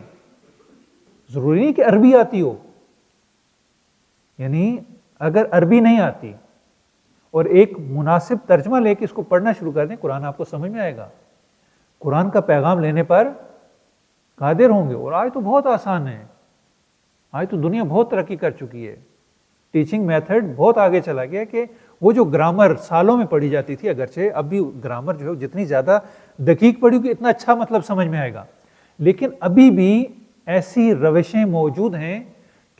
ضروری نہیں کہ عربی آتی ہو، یعنی اگر عربی نہیں آتی اور ایک مناسب ترجمہ لے کے اس کو پڑھنا شروع کر دیں، قرآن آپ کو سمجھ میں آئے گا. قرآن کا پیغام لینے پر قادر ہوں گے. اور آج تو بہت آسان ہے، آج تو دنیا بہت ترقی کر چکی ہے. ٹیچنگ میتھڈ بہت آگے چلا گیا کہ وہ جو گرامر سالوں میں پڑھی جاتی تھی، اگرچہ اب بھی گرامر جو ہے جتنی زیادہ دقیق پڑھی ہوگی اتنا اچھا مطلب سمجھ میں آئے گا، لیکن ابھی بھی ایسی روشیں موجود ہیں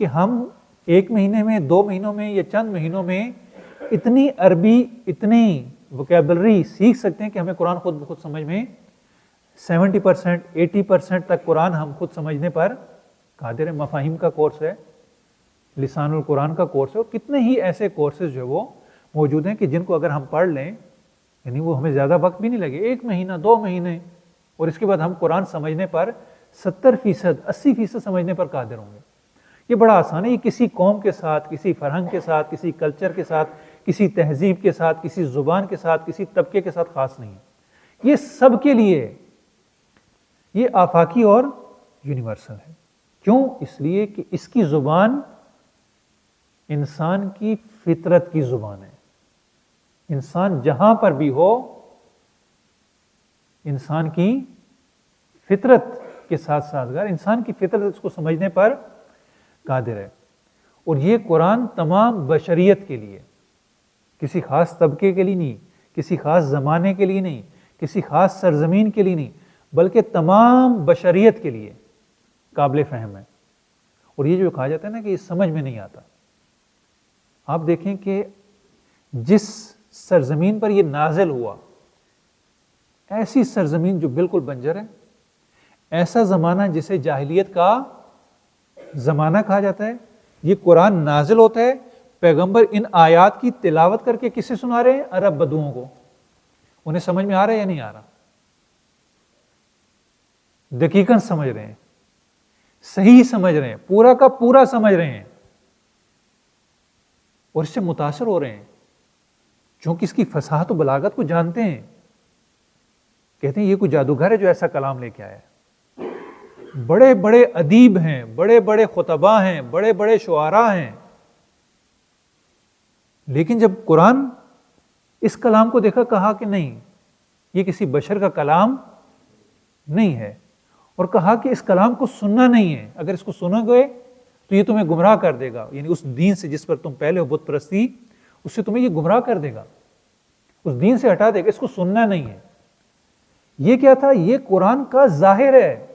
کہ ہم 1 مہینے میں، 2 مہینوں میں یا چند مہینوں میں اتنی عربی، اتنی ووکیبلری سیکھ سکتے ہیں کہ ہمیں قرآن خود بخود سمجھ میں 70%، 80% تک قرآن ہم خود سمجھنے پر قادر ہیں. مفاہیم کا کورس ہے، لسان القرآن کا کورس ہے، اور کتنے ہی ایسے کورسز جو وہ موجود ہیں کہ جن کو اگر ہم پڑھ لیں، یعنی وہ ہمیں زیادہ وقت بھی نہیں لگے، 1 مہینہ 2 مہینے، اور اس کے بعد ہم قرآن سمجھنے پر 70%، 80% سمجھنے پر قادر ہوں گے. یہ بڑا آسان ہے. یہ کسی قوم کے ساتھ، کسی فرہنگ کے ساتھ، کسی کلچر کے ساتھ، کسی تہذیب کے ساتھ، کسی زبان کے ساتھ، کسی طبقے کے ساتھ خاص نہیں ہے. یہ سب کے لیے ہے. یہ آفاقی اور یونیورسل ہے. کیوں؟ اس لیے کہ اس کی زبان انسان کی فطرت کی زبان ہے. انسان جہاں پر بھی ہو، انسان کی فطرت کے ساتھ سازگار، انسان کی فطرت اس کو سمجھنے پر قادر ہے. اور یہ قرآن تمام بشریت کے لیے، کسی خاص طبقے کے لیے نہیں، کسی خاص زمانے کے لیے نہیں، کسی خاص سرزمین کے لیے نہیں، بلکہ تمام بشریت کے لیے قابل فہم ہے. اور یہ جو کہا جاتا ہے نا کہ یہ سمجھ میں نہیں آتا، آپ دیکھیں کہ جس سرزمین پر یہ نازل ہوا، ایسی سرزمین جو بالکل بنجر ہے، ایسا زمانہ جسے جاہلیت کا زمانہ کہا جاتا ہے، یہ قرآن نازل ہوتا ہے، پیغمبر ان آیات کی تلاوت کر کے کسے سنا رہے ہیں؟ عرب بدوؤں کو. انہیں سمجھ میں آ رہا ہے یا نہیں آ رہا؟ دقیقاً سمجھ رہے ہیں، صحیح سمجھ رہے ہیں، پورا کا پورا سمجھ رہے ہیں، اور اس سے متاثر ہو رہے ہیں، چونکہ اس کی فصاحت و بلاغت کو جانتے ہیں. کہتے ہیں یہ کوئی جادوگر ہے جو ایسا کلام لے کے آیا ہے. بڑے بڑے ادیب ہیں، بڑے بڑے خطباء ہیں، بڑے بڑے شعراء ہیں، لیکن جب قرآن اس کلام کو دیکھا، کہا کہ نہیں، یہ کسی بشر کا کلام نہیں ہے، اور کہا کہ اس کلام کو سننا نہیں ہے. اگر اس کو سنو گے تو یہ تمہیں گمراہ کر دے گا، یعنی اس دین سے جس پر تم پہلے ہو، بت پرستی، اس سے تمہیں یہ گمراہ کر دے گا، اس دین سے ہٹا دے گا، اس کو سننا نہیں ہے. یہ کیا تھا؟ یہ قرآن کا ظاہر ہے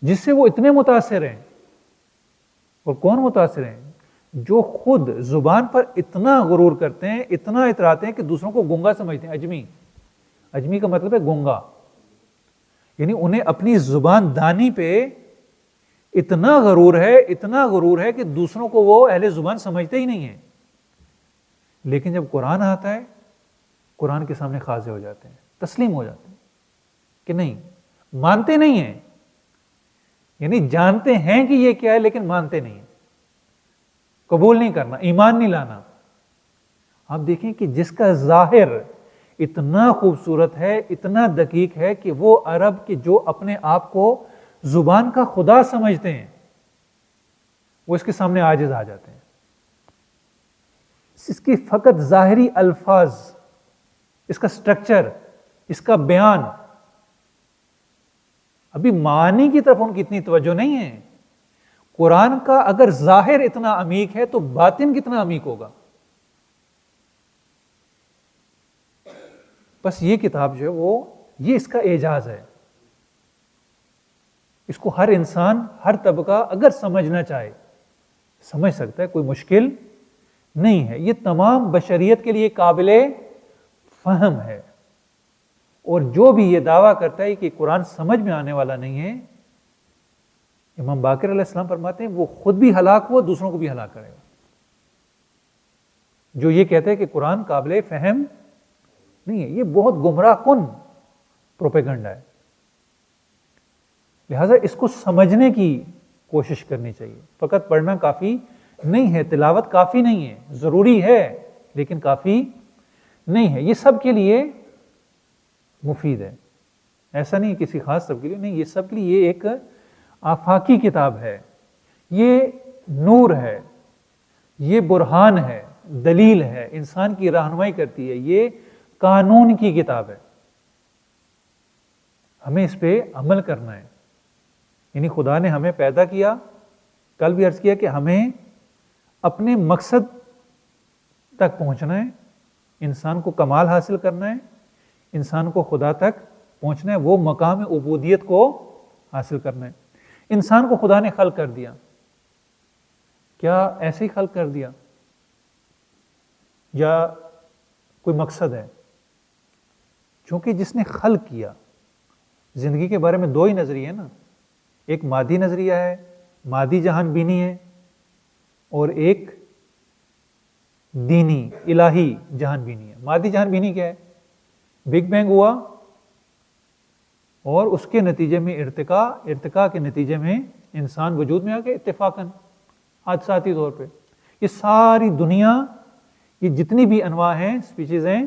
جس سے وہ اتنے متاثر ہیں. اور کون متاثر ہیں؟ جو خود زبان پر اتنا غرور کرتے ہیں، اتنا اتراتے ہیں کہ دوسروں کو گنگا سمجھتے ہیں. اجمی کا مطلب ہے گنگا، یعنی انہیں اپنی زبان دانی پہ اتنا غرور ہے کہ دوسروں کو وہ اہل زبان سمجھتے ہی نہیں ہیں. لیکن جب قرآن آتا ہے، قرآن کے سامنے خاضع ہو جاتے ہیں، تسلیم ہو جاتے ہیں کہ نہیں، مانتے نہیں ہیں، یعنی جانتے ہیں کہ یہ کیا ہے لیکن مانتے نہیں ہیں، قبول نہیں کرنا، ایمان نہیں لانا. آپ دیکھیں کہ جس کا ظاہر اتنا خوبصورت ہے، اتنا دقیق ہے کہ وہ عرب کے جو اپنے آپ کو زبان کا خدا سمجھتے ہیں، وہ اس کے سامنے عاجز آ جاتے ہیں. اس کی فقط ظاہری الفاظ اس کا سٹرکچر، اس کا بیان. ابھی معانی کی طرف ان کی اتنی توجہ نہیں ہے. قرآن کا اگر ظاہر اتنا عمیق ہے تو باطن کتنا عمیق ہوگا. بس یہ کتاب جو ہے یہ اس کا اعجاز ہے. اس کو ہر انسان، ہر طبقہ اگر سمجھنا چاہے سمجھ سکتا ہے، کوئی مشکل نہیں ہے. یہ تمام بشریت کے لیے قابل فہم ہے. اور جو بھی یہ دعویٰ کرتا ہے کہ قرآن سمجھ میں آنے والا نہیں ہے، امام باقر علیہ السلام فرماتے ہیں وہ خود بھی ہلاک ہوا، دوسروں کو بھی ہلاک کرے گا. جو یہ کہتے ہیں کہ قرآن قابل فہم نہیں ہے، یہ بہت گمراہ کن پروپیگنڈا ہے. لہٰذا اس کو سمجھنے کی کوشش کرنی چاہیے. فقط پڑھنا کافی نہیں ہے، تلاوت کافی نہیں ہے، ضروری ہے لیکن کافی نہیں ہے. یہ سب کے لیے مفید ہے، ایسا نہیں کسی خاص سب کے لیے نہیں، یہ سب کے لیے یہ ایک آفاقی کتاب ہے. یہ نور ہے، یہ برہان ہے، دلیل ہے، انسان کی رہنمائی کرتی ہے. یہ قانون کی کتاب ہے، ہمیں اس پہ عمل کرنا ہے. یعنی خدا نے ہمیں پیدا کیا، کل بھی عرض کیا کہ ہمیں اپنے مقصد تک پہنچنا ہے، انسان کو کمال حاصل کرنا ہے، انسان کو خدا تک پہنچنا ہے، وہ مقام عبودیت کو حاصل کرنا ہے. انسان کو خدا نے خلق کر دیا، کیا ایسے ہی خلق کر دیا یا کوئی مقصد ہے؟ چونکہ جس نے خلق کیا، زندگی کے بارے میں دو ہی نظریے ہیں نا، ایک مادی نظریہ ہے، مادی جہان بینی ہے، اور ایک دینی الہی جہان بینی ہے. مادی جہان بینی کیا ہے؟ بگ بینگ ہوا اور اس کے نتیجے میں ارتقاء کے نتیجے میں انسان وجود میں آ گیا اتفاقاً، حادثاتی طور پہ. یہ ساری دنیا، یہ جتنی بھی انواع ہیں، سپیشیز ہیں،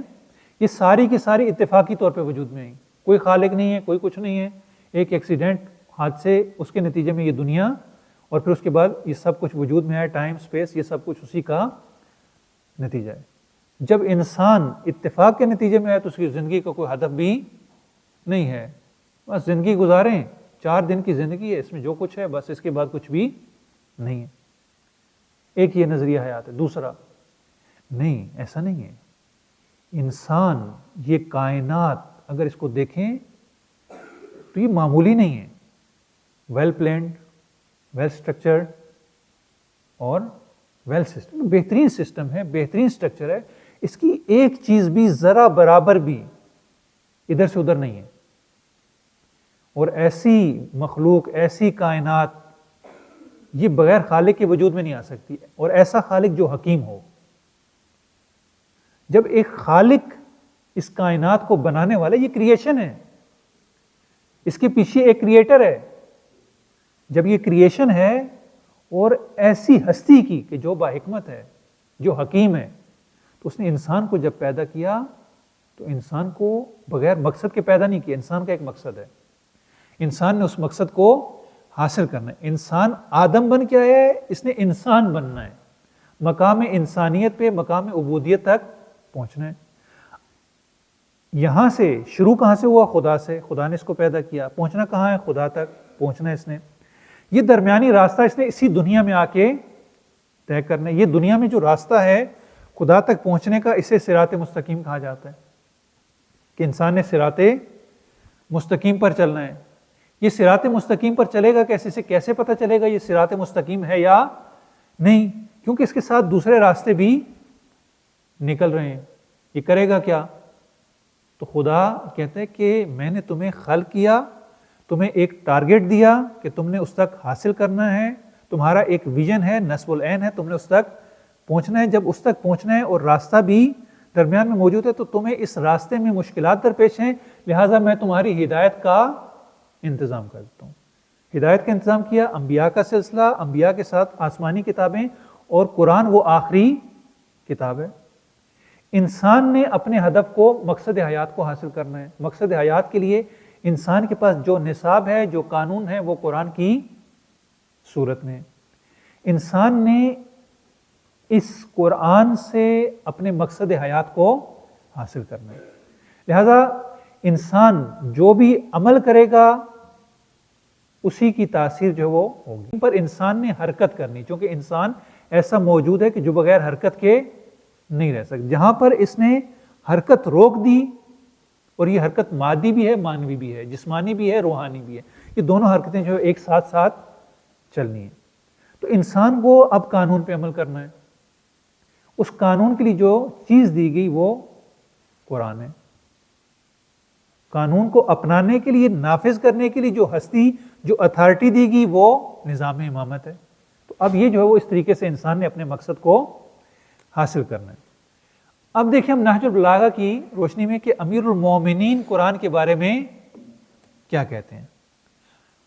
یہ ساری کی ساری اتفاقی طور پہ وجود میں آئی. کوئی خالق نہیں ہے، کوئی کچھ نہیں ہے، ایک ایکسیڈنٹ، حادثے، اس کے نتیجے میں یہ دنیا، اور پھر اس کے بعد یہ سب کچھ وجود میں آیا، ٹائم، سپیس، یہ سب کچھ اسی کا نتیجہ ہے. جب انسان اتفاق کے نتیجے میں آیا تو اس کی زندگی کا کوئی ہدف بھی نہیں ہے. بس زندگی گزاریں، 4 دن کی زندگی ہے، اس میں جو کچھ ہے بس، اس کے بعد کچھ بھی نہیں ہے. ایک یہ نظریہ حیات ہے. دوسرا، نہیں، ایسا نہیں ہے. انسان، یہ کائنات اگر اس کو دیکھیں تو یہ معمولی نہیں ہے. ویل پلانڈ، ویل اسٹرکچرڈ اور ویل سسٹم، بہترین سسٹم ہے، بہترین اسٹرکچر ہے. اس کی ایک چیز بھی ذرا برابر بھی ادھر سے ادھر نہیں ہے. اور ایسی مخلوق، ایسی کائنات، یہ بغیر خالق کے وجود میں نہیں آ سکتی. اور ایسا خالق جو حکیم ہو. جب ایک خالق اس کائنات کو بنانے والا، یہ کریشن ہے، اس کے پیچھے ایک کریٹر ہے. جب یہ کریشن ہے اور ایسی ہستی کی کہ جو با حکمت ہے، جو حکیم ہے، تو اس نے انسان کو جب پیدا کیا تو انسان کو بغیر مقصد کے پیدا نہیں کیا. انسان کا ایک مقصد ہے، انسان نے اس مقصد کو حاصل کرنا ہے. انسان آدم بن کے آیا ہے، اس نے انسان بننا ہے، مقام انسانیت پہ، مقام عبودیت تک پہنچنا ہے. یہاں سے شروع کہاں سے ہوا؟ خدا سے. خدا نے اس کو پیدا کیا. پہنچنا کہاں ہے؟ خدا تک پہنچنا ہے اس نے. یہ درمیانی راستہ اس نے اسی دنیا میں آ کے طے کرنا ہے. یہ دنیا میں جو راستہ ہے خدا تک پہنچنے کا، اسے صراط مستقیم کہا جاتا ہے، کہ انسان نے صراط مستقیم پر چلنا ہے. یہ صراط مستقیم پر چلے گا کیسے؟ سے کیسے پتہ چلے گا یہ صراط مستقیم ہے یا نہیں؟ کیونکہ اس کے ساتھ دوسرے راستے بھی نکل رہے ہیں. یہ کرے گا کیا؟ تو خدا کہتے ہیں کہ میں نے تمہیں خلق کیا، تمہیں ایک ٹارگٹ دیا کہ تم نے اس تک حاصل کرنا ہے، تمہارا ایک ویژن ہے، نصب العین ہے، تم نے اس تک پہنچنا ہے. جب اس تک پہنچنا ہے اور راستہ بھی درمیان میں موجود ہے تو تمہیں اس راستے میں مشکلات درپیش ہیں، لہٰذا میں تمہاری ہدایت کا انتظام کرتا ہوں. ہدایت کا انتظام کیا، انبیاء کا سلسلہ، انبیاء کے ساتھ آسمانی کتابیں، اور قرآن وہ آخری کتاب ہے. انسان نے اپنے ہدف کو، مقصد حیات کو حاصل کرنا ہے. مقصد حیات کے لیے انسان کے پاس جو نصاب ہے، جو قانون ہے، وہ قرآن کی صورت میں. انسان نے اس قرآن سے اپنے مقصد حیات کو حاصل کرنا ہے. لہذا انسان جو بھی عمل کرے گا اسی کی تاثیر جو وہ ہوگی پر انسان نے حرکت کرنی، چونکہ انسان ایسا موجود ہے کہ جو بغیر حرکت کے نہیں رہ سکتا. جہاں پر اس نے حرکت روک دی، اور یہ حرکت مادی بھی ہے، مانوی بھی ہے، جسمانی بھی ہے، روحانی بھی ہے، یہ دونوں حرکتیں جو ایک ساتھ ساتھ چلنی ہیں. تو انسان کو اب قانون پہ عمل کرنا ہے. اس قانون کے لیے جو چیز دی گئی وہ قرآن ہے. قانون کو اپنانے کے لیے، نافذ کرنے کے لیے جو ہستی، جو اتھارٹی دی گئی وہ نظام امامت ہے. تو اب یہ جو ہے وہ اس طریقے سے انسان نے اپنے مقصد کو حاصل کرنا ہے. اب دیکھیں ہم نہج البلاغہ کی روشنی میں کہ امیر المومنین قرآن کے بارے میں کیا کہتے ہیں.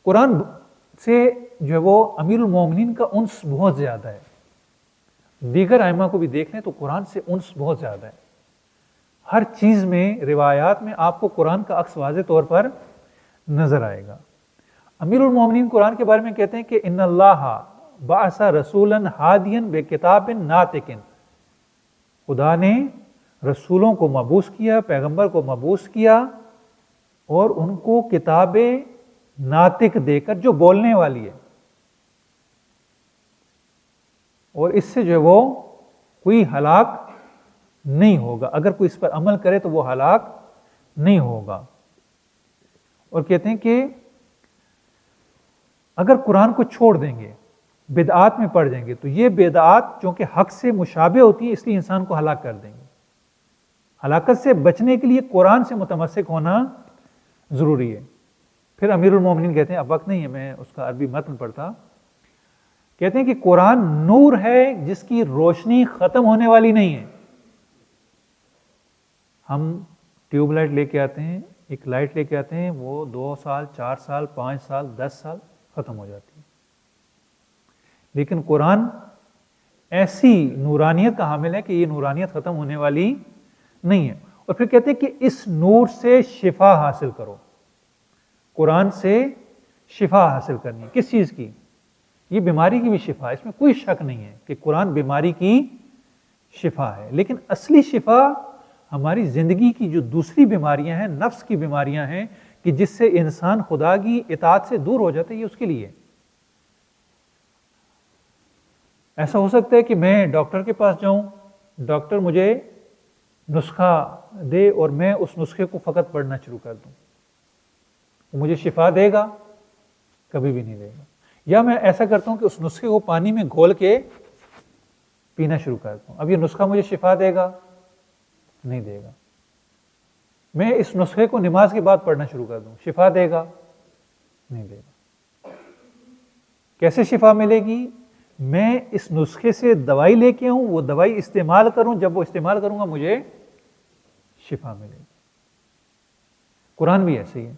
قرآن سے جو ہے وہ امیر المومنین کا انس بہت زیادہ ہے. دیگر ائمہ کو بھی دیکھ لیں تو قرآن سے انس بہت زیادہ ہے. ہر چیز میں، روایات میں آپ کو قرآن کا عکس واضح طور پر نظر آئے گا. امیر المومنین قرآن کے بارے میں کہتے ہیں کہ ان اللہ بعث رسولا ہادیا بکتاب ناطق، خدا نے رسولوں کو مبعوث کیا، پیغمبر کو مبعوث کیا اور ان کو کتاب ناطق دے کر جو بولنے والی ہے، اور اس سے جو ہے وہ کوئی ہلاک نہیں ہوگا. اگر کوئی اس پر عمل کرے تو وہ ہلاک نہیں ہوگا. اور کہتے ہیں کہ اگر قرآن کو چھوڑ دیں گے، بدعات میں پڑ جائیں گے، تو یہ بدعات چونکہ حق سے مشابہ ہوتی ہیں اس لیے انسان کو ہلاک کر دیں گے. ہلاکت سے بچنے کے لیے قرآن سے متمسک ہونا ضروری ہے. پھر امیر المومنین کہتے ہیں، اب وقت نہیں ہے میں اس کا عربی متن پڑھتا، کہتے ہیں کہ قرآن نور ہے جس کی روشنی ختم ہونے والی نہیں ہے. ہم ٹیوب لائٹ لے کے آتے ہیں، ایک لائٹ لے کے آتے ہیں، وہ 2 سال 4 سال 5 سال 10 سال ختم ہو جاتی ہے. لیکن قرآن ایسی نورانیت کا حامل ہے کہ یہ نورانیت ختم ہونے والی نہیں ہے. اور پھر کہتے ہیں کہ اس نور سے شفا حاصل کرو. قرآن سے شفا حاصل کرنی ہے. کس چیز کی؟ یہ بیماری کی بھی شفا ہے، اس میں کوئی شک نہیں ہے کہ قرآن بیماری کی شفا ہے. لیکن اصلی شفا ہماری زندگی کی جو دوسری بیماریاں ہیں، نفس کی بیماریاں ہیں کہ جس سے انسان خدا کی اطاعت سے دور ہو جاتا ہے، یہ اس کے لیے. ایسا ہو سکتا ہے کہ میں ڈاکٹر کے پاس جاؤں، ڈاکٹر مجھے نسخہ دے اور میں اس نسخے کو فقط پڑھنا شروع کر دوں. وہ مجھے شفا دے گا؟ کبھی بھی نہیں دے گا. یا میں ایسا کرتا ہوں کہ اس نسخے کو پانی میں گھول کے پینا شروع کرتا ہوں. اب یہ نسخہ مجھے شفا دے گا؟ نہیں دے گا. میں اس نسخے کو نماز کے بعد پڑھنا شروع کر دوں، شفا دے گا؟ نہیں دے گا. کیسے شفا ملے گی؟ میں اس نسخے سے دوائی لے کے آؤں، وہ دوائی استعمال کروں، جب وہ استعمال کروں گا مجھے شفا ملے گی. قرآن بھی ایسے ہی ہے.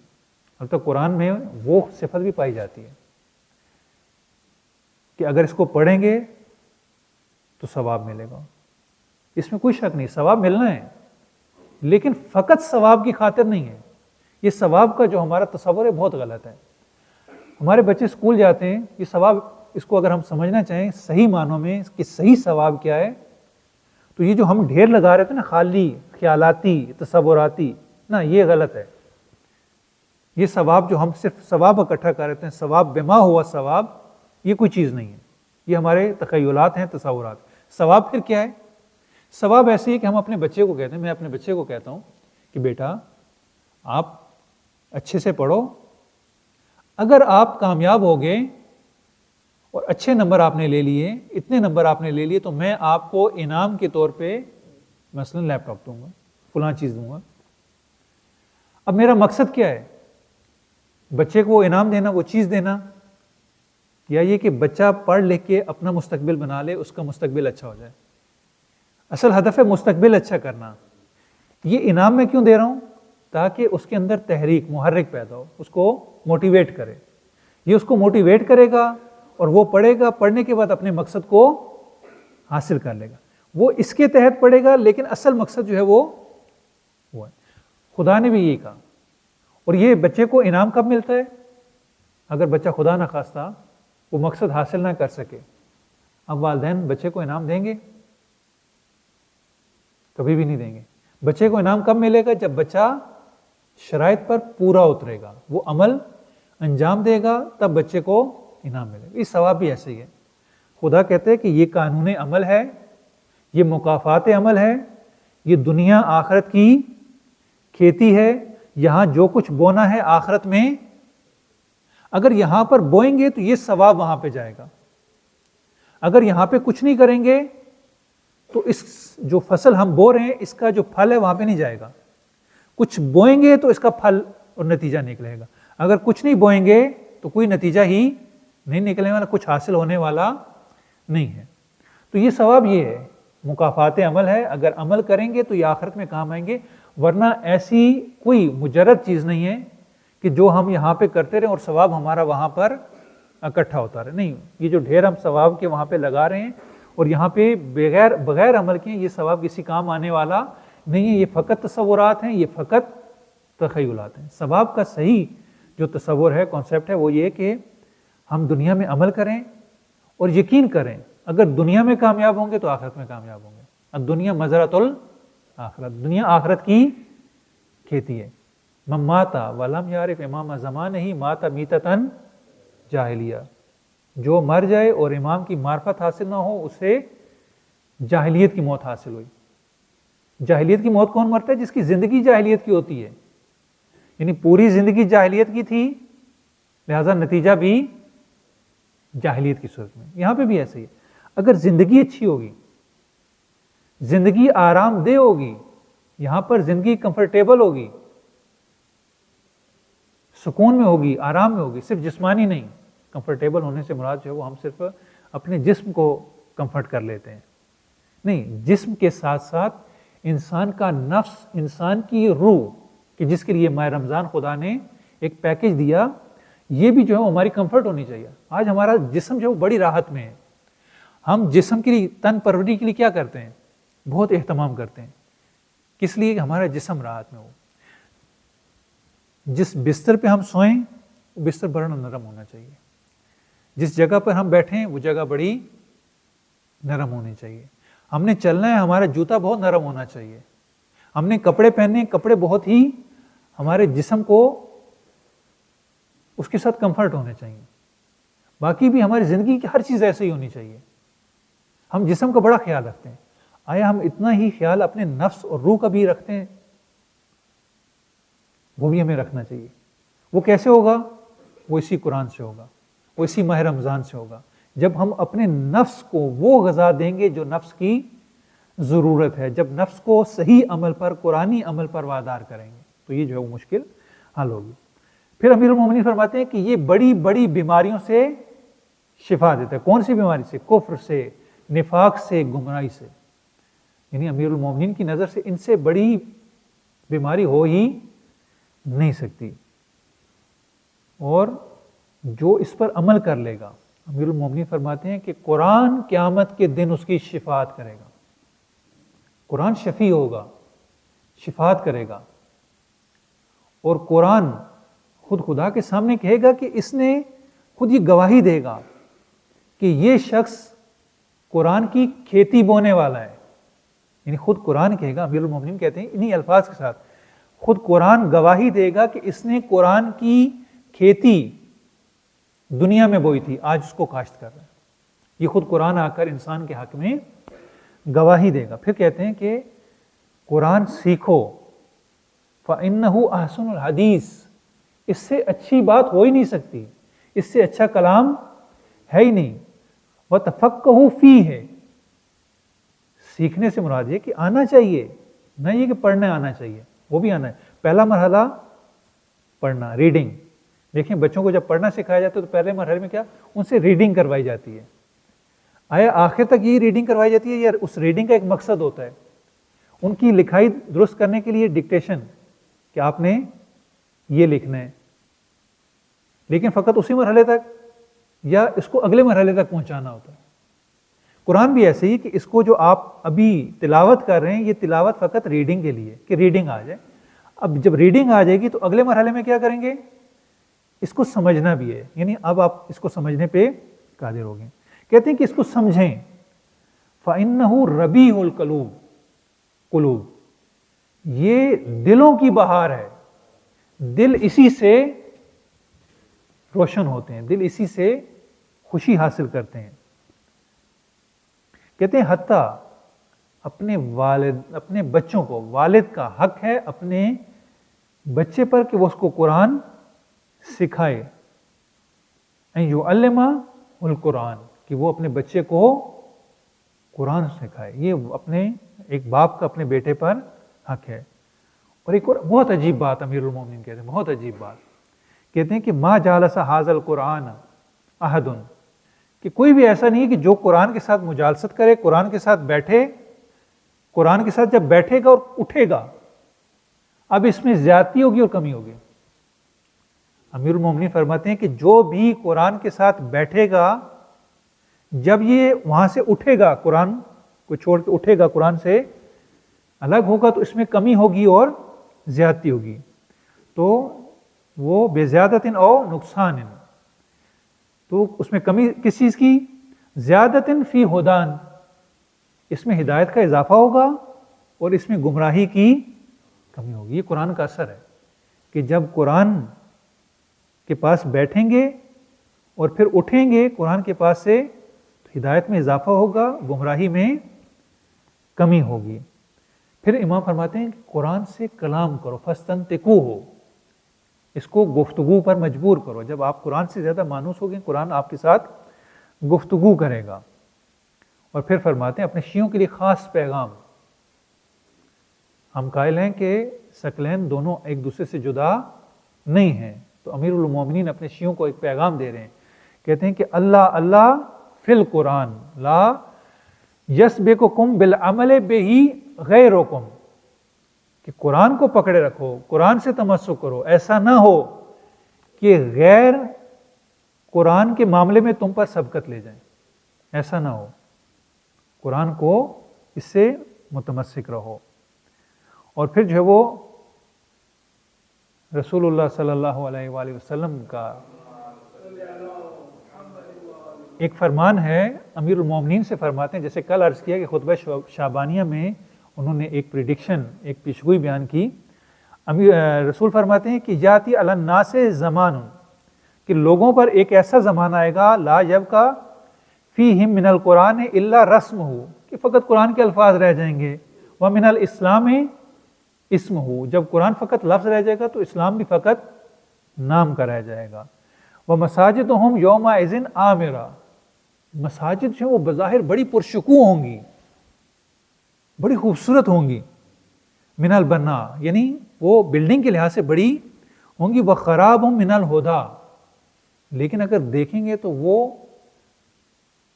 البتہ قرآن میں وہ صفت بھی پائی جاتی ہے کہ اگر اس کو پڑھیں گے تو ثواب ملے گا. اس میں کوئی شک نہیں، ثواب ملنا ہے، لیکن فقط ثواب کی خاطر نہیں ہے. یہ ثواب کا جو ہمارا تصور ہے بہت غلط ہے. ہمارے بچے اسکول جاتے ہیں، یہ ثواب، اس کو اگر ہم سمجھنا چاہیں صحیح معنوں میں کہ صحیح ثواب کیا ہے، تو یہ جو ہم ڈھیر لگا رہے تھے نا، خالی خیالاتی تصوراتی، نا، یہ غلط ہے. یہ ثواب جو ہم صرف ثواب اکٹھا کر رہے ہیں، ثواب بما ہوا ثواب، یہ کوئی چیز نہیں ہے. یہ ہمارے تخیلات ہیں، تصورات. ثواب پھر کیا ہے؟ ثواب ایسے ہی کہ ہم اپنے بچے کو کہتے ہیں، میں اپنے بچے کو کہتا ہوں کہ بیٹا آپ اچھے سے پڑھو، اگر آپ کامیاب ہو گئے اور اچھے نمبر آپ نے لے لیے، اتنے نمبر آپ نے لے لیے، تو میں آپ کو انعام کے طور پہ مثلا لیپ ٹاپ دوں گا، فلاں چیز دوں گا. اب میرا مقصد کیا ہے؟ بچے کو وہ انعام دینا، وہ چیز دینا، یا یہ کہ بچہ پڑھ لکھ کے اپنا مستقبل بنا لے، اس کا مستقبل اچھا ہو جائے. اصل ہدف ہے مستقبل اچھا کرنا. یہ انعام میں کیوں دے رہا ہوں؟ تاکہ اس کے اندر تحریک، محرک پیدا ہو، اس کو موٹیویٹ کرے. یہ اس کو موٹیویٹ کرے گا اور وہ پڑھے گا، پڑھنے کے بعد اپنے مقصد کو حاصل کر لے گا. وہ اس کے تحت پڑھے گا، لیکن اصل مقصد جو ہے وہ ہے. خدا نے بھی یہی کہا. اور یہ بچے کو انعام کب ملتا ہے؟ اگر بچہ خدا نہ خواستہ وہ مقصد حاصل نہ کر سکے. اب والدین بچے کو انعام دیں گے؟ کبھی بھی نہیں دیں گے. بچے کو انعام کب ملے گا؟ جب بچہ شرائط پر پورا اترے گا، وہ عمل انجام دے گا، تب بچے کو انعام ملے گا۔ یہ ثواب بھی ایسے ہی ہے۔ خدا کہتے ہیں کہ یہ قانون عمل ہے، یہ مکافات عمل ہے، یہ دنیا آخرت کی کھیتی ہے۔ یہاں جو کچھ بونا ہے آخرت میں، اگر یہاں پر بوئیں گے تو یہ ثواب وہاں پہ جائے گا، اگر یہاں پہ کچھ نہیں کریں گے تو اس جو فصل ہم بو رہے ہیں اس کا جو پھل ہے وہاں پہ نہیں جائے گا۔ کچھ بوئیں گے تو اس کا پھل اور نتیجہ نکلے گا، اگر کچھ نہیں بوئیں گے تو کوئی نتیجہ ہی نہیں نکلنے والا، کچھ حاصل ہونے والا نہیں ہے۔ تو یہ ثواب یہ ہے، مکافات عمل ہے، اگر عمل کریں گے تو یہ آخرت میں کام آئیں گے، ورنہ ایسی کوئی مجرد چیز نہیں ہے کہ جو ہم یہاں پہ کرتے رہیں اور ثواب ہمارا وہاں پر اکٹھا ہوتا رہے۔ نہیں، یہ جو ڈھیر ہم ثواب کے وہاں پہ لگا رہے ہیں اور یہاں پہ بغیر عمل کے یہ ثواب کسی کام آنے والا نہیں ہے، یہ فقط تصورات ہیں، یہ فقط تخیلات ہیں۔ ثواب کا صحیح جو تصور ہے، کانسیپٹ ہے، وہ یہ کہ ہم دنیا میں عمل کریں اور یقین کریں اگر دنیا میں کامیاب ہوں گے تو آخرت میں کامیاب ہوں گے۔ الدنیا مزرعۃ الآخرۃ، دنیا آخرت کی کھیتی ہے۔ من مات ولم یعرف امام زمانہ مات میتۃ جاہلیہ، جو مر جائے اور امام کی معرفت حاصل نہ ہو اسے جاہلیت کی موت حاصل ہوئی۔ جاہلیت کی موت کون مرتا ہے؟ جس کی زندگی جاہلیت کی ہوتی ہے، یعنی پوری زندگی جاہلیت کی تھی، لہذا نتیجہ بھی جاہلیت کی صورت میں۔ یہاں پہ بھی ایسے ہی ہے، اگر زندگی اچھی ہوگی، زندگی آرام دہ ہوگی، یہاں پر زندگی کمفرٹیبل ہوگی، سکون میں ہوگی، آرام میں ہوگی، صرف جسمانی نہیں۔ کمفرٹیبل ہونے سے مراد جو ہے وہ ہم صرف اپنے جسم کو کمفرٹ کر لیتے ہیں، نہیں، جسم کے ساتھ ساتھ انسان کا نفس، انسان کی روح، کہ جس کے لیے ماہ رمضان خدا نے ایک پیکج دیا، یہ بھی جو ہے ہماری کمفرٹ ہونی چاہیے۔ آج ہمارا جسم جو ہے بڑی راحت میں ہے، ہم جسم کے لیے، تن پروری کے لیے کیا کرتے ہیں؟ بہت اہتمام کرتے ہیں، کس لیے؟ کہ ہمارا جسم راحت میں ہو۔ جس بستر پہ ہم سوئیں وہ بستر بڑا نرم ہونا چاہیے، جس جگہ پر ہم بیٹھیں وہ جگہ بڑی نرم ہونی چاہیے۔ ہم نے چلنا ہے، ہمارا جوتا بہت نرم ہونا چاہیے۔ ہم نے کپڑے پہننے، کپڑے بہت ہی ہمارے جسم کو اس کے ساتھ کمفرٹ ہونے چاہیے۔ باقی بھی ہماری زندگی کی ہر چیز ایسے ہی ہونی چاہیے۔ ہم جسم کا بڑا خیال رکھتے ہیں، آیا ہم اتنا ہی خیال اپنے نفس اور روح کا بھی رکھتے ہیں؟ وہ بھی ہمیں رکھنا چاہیے۔ وہ کیسے ہوگا؟ وہ اسی قرآن سے ہوگا، وہ اسی ماہ رمضان سے ہوگا، جب ہم اپنے نفس کو وہ غذا دیں گے جو نفس کی ضرورت ہے، جب نفس کو صحیح عمل پر، قرآنی عمل پر وادار کریں گے تو یہ جو ہے وہ مشکل حل ہوگی۔ پھر امیر المومنین فرماتے ہیں کہ یہ بڑی بڑی بیماریوں سے شفا دیتا ہے۔ کون سی بیماری سے؟ کفر سے، نفاق سے، گمراہی سے۔ یعنی امیر المومنین کی نظر سے ان سے بڑی بیماری ہو ہی نہیں سکتی، اور جو اس پر عمل کر لے گا، امیر المومنین فرماتے ہیں کہ قرآن قیامت کے دن اس کی شفاعت کرے گا۔ قرآن شفیع ہوگا، شفاعت کرے گا، اور قرآن خود خدا کے سامنے کہے گا کہ اس نے خود یہ گواہی دے گا کہ یہ شخص قرآن کی کھیتی بونے والا ہے۔ یعنی خود قرآن کہے گا، امیر المومنین کہتے ہیں انہی الفاظ کے ساتھ، خود قرآن گواہی دے گا کہ اس نے قرآن کی کھیتی دنیا میں بوئی تھی، آج اس کو کاشت کر رہا ہے۔ یہ خود قرآن آ کر انسان کے حق میں گواہی دے گا۔ پھر کہتے ہیں کہ قرآن سیکھو، فَإِنَّهُ أَحْسَنُ الْحَدِيثِ، اس سے اچھی بات ہو ہی نہیں سکتی، اس سے اچھا کلام ہے ہی نہیں۔ وَتَفَقَّهُ فِيهِ، سیکھنے سے مراد یہ کہ آنا چاہیے، نہ یہ کہ پڑھنے آنا چاہیے، وہ بھی آنا ہے۔ پہلا مرحلہ پڑھنا، ریڈنگ۔ دیکھیں بچوں کو جب پڑھنا سکھایا جاتا ہے تو پہلے مرحلے میں کیا؟ ان سے ریڈنگ کروائی جاتی ہے۔ آیا آخر تک یہ ریڈنگ کروائی جاتی ہے یا اس ریڈنگ کا ایک مقصد ہوتا ہے؟ ان کی لکھائی درست کرنے کے لیے ڈکٹیشن، کہ آپ نے یہ لکھنا ہے، لیکن فقط اسی مرحلے تک، یا اس کو اگلے مرحلے تک پہنچانا ہوتا ہے؟ قرآن بھی ایسے ہی کہ اس کو جو آپ ابھی تلاوت کر رہے ہیں، یہ تلاوت فقط ریڈنگ کے لیے، کہ ریڈنگ آ جائے۔ اب جب ریڈنگ آ جائے گی تو اگلے مرحلے میں کیا کریں گے؟ اس کو سمجھنا بھی ہے، یعنی اب آپ اس کو سمجھنے پہ قادر ہو گئے۔ کہتے ہیں کہ اس کو سمجھیں، فَإِنَّهُ رَبِيعُ الْقُلُوبِ، یہ دلوں کی بہار ہے. دل اسی سے روشن ہوتے ہیں, دل اسی سے خوشی حاصل کرتے ہیں. کہتے ہیں حتیٰ اپنے بچوں کو, والد کا حق ہے اپنے بچے پر کہ وہ اس کو قرآن سکھائے. یعلم القرآن, کہ وہ اپنے بچے کو قرآن سکھائے. یہ اپنے ایک باپ کا اپنے بیٹے پر حق ہے. اور ایک اور بہت عجیب بات امیر المومنین کہتے ہیں, بہت عجیب بات کہتے ہیں کہ ما جالس ھذا القرآن احد, کہ کوئی بھی ایسا نہیں کہ جو قرآن کے ساتھ مجالست کرے, قرآن کے ساتھ بیٹھے, قرآن کے ساتھ جب بیٹھے گا اور اٹھے گا, اب اس میں زیادتی ہوگی اور کمی ہوگی. امیر المومنین فرماتے ہیں کہ جو بھی قرآن کے ساتھ بیٹھے گا, جب یہ وہاں سے اٹھے گا, قرآن کو چھوڑ کے اٹھے گا, قرآن سے الگ ہوگا, تو اس میں کمی ہوگی اور زیادتی ہوگی. تو وہ بے زیادت او نقصان, تو اس میں کمی کس چیز کی؟ زیادت فی ہدان, اس میں ہدایت کا اضافہ ہوگا اور اس میں گمراہی کی کمی ہوگی. یہ قرآن کا اثر ہے کہ جب قرآن کے پاس بیٹھیں گے اور پھر اٹھیں گے قرآن کے پاس سے, تو ہدایت میں اضافہ ہوگا, گمراہی میں کمی ہوگی. پھر امام فرماتے ہیں کہ قرآن سے کلام کرو, فاستنطقوہ, اس کو گفتگو پر مجبور کرو. جب آپ قرآن سے زیادہ مانوس ہوگے, قرآن آپ کے ساتھ گفتگو کرے گا. اور پھر فرماتے ہیں اپنے شیعوں کے لیے خاص پیغام. ہم قائل ہیں کہ ثقلین دونوں ایک دوسرے سے جدا نہیں ہیں, تو امیر المومنین اپنے شیعوں کو ایک پیغام دے رہے ہیں. کہتے ہیں کہ اللہ اللہ فی القرآن لا یسبقکم بالعمل بہ غیرکم, کہ قرآن کو پکڑے رکھو, قرآن سے تمسک کرو. ایسا نہ ہو کہ غیر قرآن کے معاملے میں تم پر سبقت لے جائیں, ایسا نہ ہو. قرآن کو اس سے متمسک رہو. اور پھر جو ہے وہ رسول اللہ صلی اللہ علیہ وآلہ وسلم کا ایک فرمان ہے, امیر المومنین سے فرماتے ہیں, جیسے کل عرض کیا کہ خطبہ شعبانیہ میں انہوں نے ایک پریڈکشن, ایک پیشگوئی بیان کی. رسول فرماتے ہیں کہ یاتی علی الناس زمان, کہ لوگوں پر ایک ایسا زمانہ آئے گا, لا یبقی فیہم من القرآن الا رسمہ, کہ فقط قرآن کے الفاظ رہ جائیں گے. ومن الاسلام اسمہ, جب قرآن فقط لفظ رہ جائے گا تو اسلام بھی فقط نام کا رہ جائے گا. ومساجدہم یومئذ عامرہ, مساجد جو وہ بظاہر بڑی پرشکوہ ہوں گی, بڑی خوبصورت ہوں گی. من البنا, یعنی وہ بلڈنگ کے لحاظ سے بڑی ہوں گی. وخراب من الہدیٰ, لیکن اگر دیکھیں گے تو وہ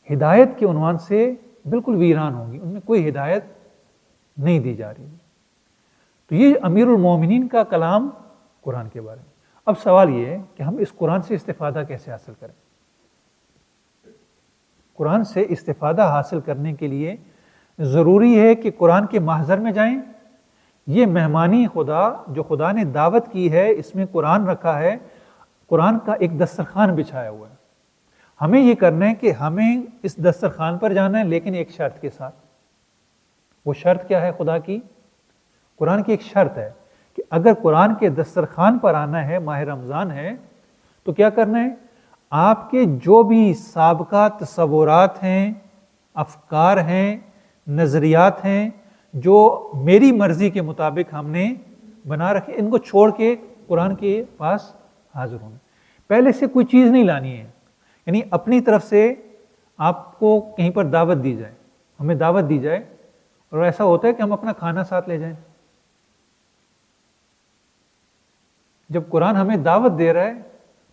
ہدایت کے عنوان سے بالکل ویران ہوں گی, ان میں کوئی ہدایت نہیں دی جا رہی. تو یہ امیر المومنین کا کلام قرآن کے بارے میں. اب سوال یہ ہے کہ ہم اس قرآن سے استفادہ کیسے حاصل کریں؟ قرآن سے استفادہ حاصل کرنے کے لیے ضروری ہے کہ قرآن کے محضر میں جائیں. یہ مہمانی خدا جو خدا نے دعوت کی ہے, اس میں قرآن رکھا ہے, قرآن کا ایک دسترخوان بچھایا ہوا ہے. ہمیں یہ کرنا ہے کہ ہمیں اس دسترخوان پر جانا ہے, لیکن ایک شرط کے ساتھ. وہ شرط کیا ہے خدا کی؟ قرآن کی ایک شرط ہے کہ اگر قرآن کے دسترخوان پر آنا ہے, ماہ رمضان ہے, تو کیا کرنا ہے؟ آپ کے جو بھی سابقہ تصورات ہیں, افکار ہیں, نظریات ہیں, جو میری مرضی کے مطابق ہم نے بنا رکھے, ان کو چھوڑ کے قرآن کے پاس حاضر ہونا. پہلے سے کوئی چیز نہیں لانی ہے, یعنی اپنی طرف سے آپ کو کہیں پر دعوت دی جائے, ہمیں دعوت دی جائے, اور ایسا ہوتا ہے کہ ہم اپنا کھانا ساتھ لے جائیں. جب قرآن ہمیں دعوت دے رہا ہے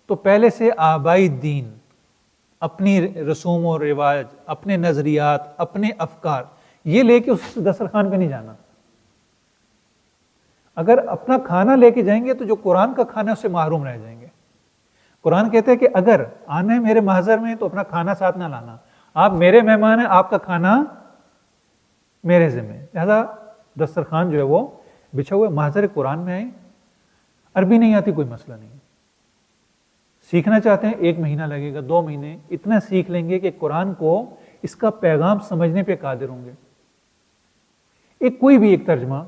تو پہلے سے آبائی دین, اپنی رسوم و رواج, اپنے نظریات, اپنے افکار, یہ لے کے اس دسترخوان پہ نہیں جانا. اگر اپنا کھانا لے کے جائیں گے تو جو قرآن کا کھانا ہے اس سے محروم رہ جائیں گے. قرآن کہتے ہیں کہ اگر آنا ہے میرے محضر میں تو اپنا کھانا ساتھ نہ لانا, آپ میرے مہمان ہیں, آپ کا کھانا میرے ذمہ. لہذا دسترخوان جو ہے وہ بچھا ہوا ہے, محضر قرآن میں آئیں. عربی نہیں آتی کوئی مسئلہ نہیں, سیکھنا چاہتے ہیں 1 مہینہ لگے گا, 2 مہینے, اتنا سیکھ لیں گے کہ قرآن کو, اس کا پیغام سمجھنے پہ قادر ہوں گے. کوئی بھی ایک ترجمہ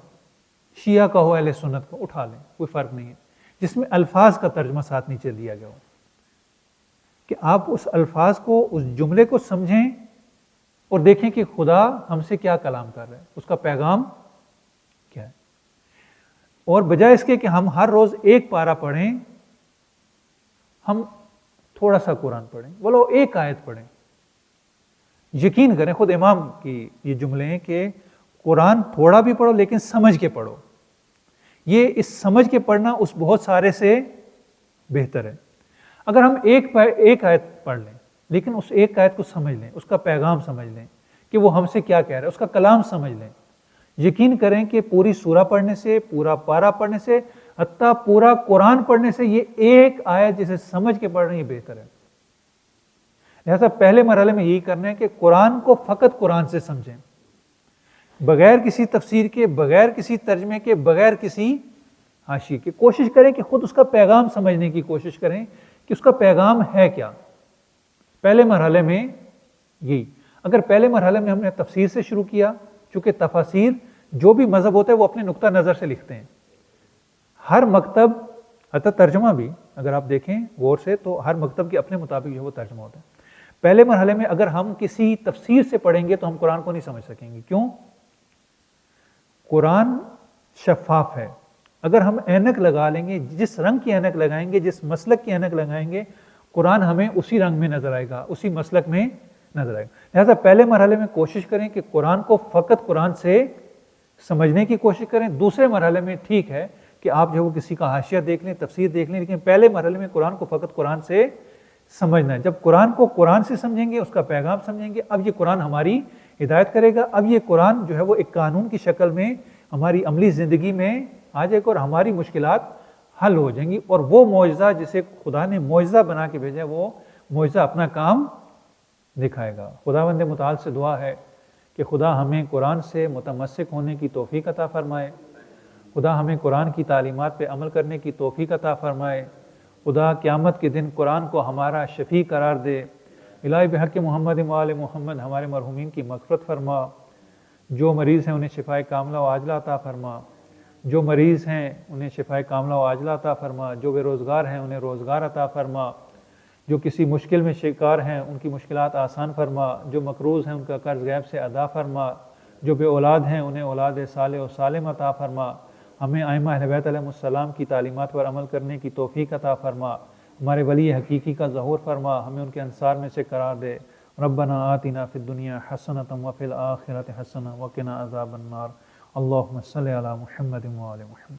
شیعہ کا ہو اہل سنت کا، اٹھا لیں، کوئی فرق نہیں ہے، جس میں الفاظ کا ترجمہ ساتھ نیچے دیا گیا ہو، کہ آپ اس الفاظ کو، اس جملے کو سمجھیں اور دیکھیں کہ خدا ہم سے کیا کلام کر رہا ہے، اس کا پیغام کیا ہے۔ اور بجائے اس کے کہ ہم ہر روز ایک پارہ پڑھیں، ہم تھوڑا سا قرآن پڑھیں، بولو ایک آیت پڑھیں۔ یقین کریں، خود امام کی یہ جملے ہیں کہ قرآن تھوڑا بھی پڑھو لیکن سمجھ کے پڑھو، یہ اس سمجھ کے پڑھنا اس بہت سارے سے بہتر ہے۔ اگر ہم ایک آیت پڑھ لیں لیکن اس ایک آیت کو سمجھ لیں، اس کا پیغام سمجھ لیں کہ وہ ہم سے کیا کہہ رہا ہے، اس کا کلام سمجھ لیں، یقین کریں کہ پوری سورہ پڑھنے سے، پورا پارہ پڑھنے سے، حتیٰ پورا قرآن پڑھنے سے یہ ایک آیت جسے سمجھ کے پڑھ رہے ہیں یہ بہتر ہے۔ لہذا پہلے مرحلے میں یہی کرنا ہے کہ قرآن کو فقط قرآن سے سمجھیں، بغیر کسی تفسیر کے، بغیر کسی ترجمے کے، بغیر کسی حاشیے کے۔ کوشش کریں کہ خود اس کا پیغام سمجھنے کی کوشش کریں کہ اس کا پیغام ہے کیا۔ پہلے مرحلے میں یہی، اگر پہلے مرحلے میں ہم نے تفسیر سے شروع کیا، چونکہ تفاسیر جو بھی مذہب ہوتا ہے وہ اپنے نقطہ نظر سے لکھتے ہیں، ہر مکتب، حتی ترجمہ بھی اگر آپ دیکھیں غور سے تو ہر مکتب کے اپنے مطابق جو ہے وہ ترجمہ ہوتا ہے۔ پہلے مرحلے میں اگر ہم کسی تفسیر سے پڑھیں گے تو ہم قرآن کو نہیں سمجھ سکیں گے۔ کیوں؟ قرآن شفاف ہے، اگر ہم اینک لگا لیں گے، جس رنگ کی اینک لگائیں گے، جس مسلک کی اینک لگائیں گے، قرآن ہمیں اسی رنگ میں نظر آئے گا، اسی مسلک میں نظر آئے گا۔ لہذا پہلے مرحلے میں کوشش کریں کہ قرآن کو فقط قرآن سے سمجھنے کی کوشش کریں۔ دوسرے مرحلے میں ٹھیک ہے کہ آپ جو ہے وہ کسی کا حاشیہ دیکھ لیں، تفسیر دیکھ لیں، لیکن پہلے مرحلے میں قرآن کو فقط قرآن سے سمجھنا ہے۔ جب قرآن کو قرآن سے سمجھیں گے، اس کا پیغام سمجھیں گے، اب یہ قرآن ہماری ہدایت کرے گا، اب یہ قرآن جو ہے وہ ایک قانون کی شکل میں ہماری عملی زندگی میں آ جائے گا اور ہماری مشکلات حل ہو جائیں گی، اور وہ معجزہ جسے خدا نے معجزہ بنا کے بھیجا ہے، وہ معجزہ اپنا کام دکھائے گا۔ خداوند متعال سے دعا ہے کہ خدا ہمیں قرآن سے متمسک ہونے کی توفیق عطا فرمائے، خدا ہمیں قرآن کی تعلیمات پہ عمل کرنے کی توفیق عطا فرمائے، خدا قیامت کے دن قرآن کو ہمارا شفیع قرار دے۔ الہی بحق محمد و آل محمد ہمارے مرحومین کی مغفرت فرما، جو مریض ہیں انہیں شفائے کاملہ و عاجلہ عطا فرما، جو مریض ہیں انہیں شفائے کاملہ و عاجلہ عطا فرما، جو بے روزگار ہیں انہیں روزگار عطا فرما، جو کسی مشکل میں شکار ہیں ان کی مشکلات آسان فرما، جو مقروض ہیں ان کا قرض غیب سے ادا فرما، جو بے اولاد ہیں انہیں اولاد صالح و سالم عطا فرما، ہمیں ائمہ اہل بیت علیہ السلام کی تعلیمات پر عمل کرنے کی توفیق عطا فرما، ہمارے ولی حقیقی کا ظہور فرما، ہمیں ان کے انصار میں سے قرار دے۔ ربنا آتنا فی الدنیا حسنۃ وفی الآخرۃ حسنۃ وقنا عذاب النار۔ اللہم صلی علی محمد و آل محمد۔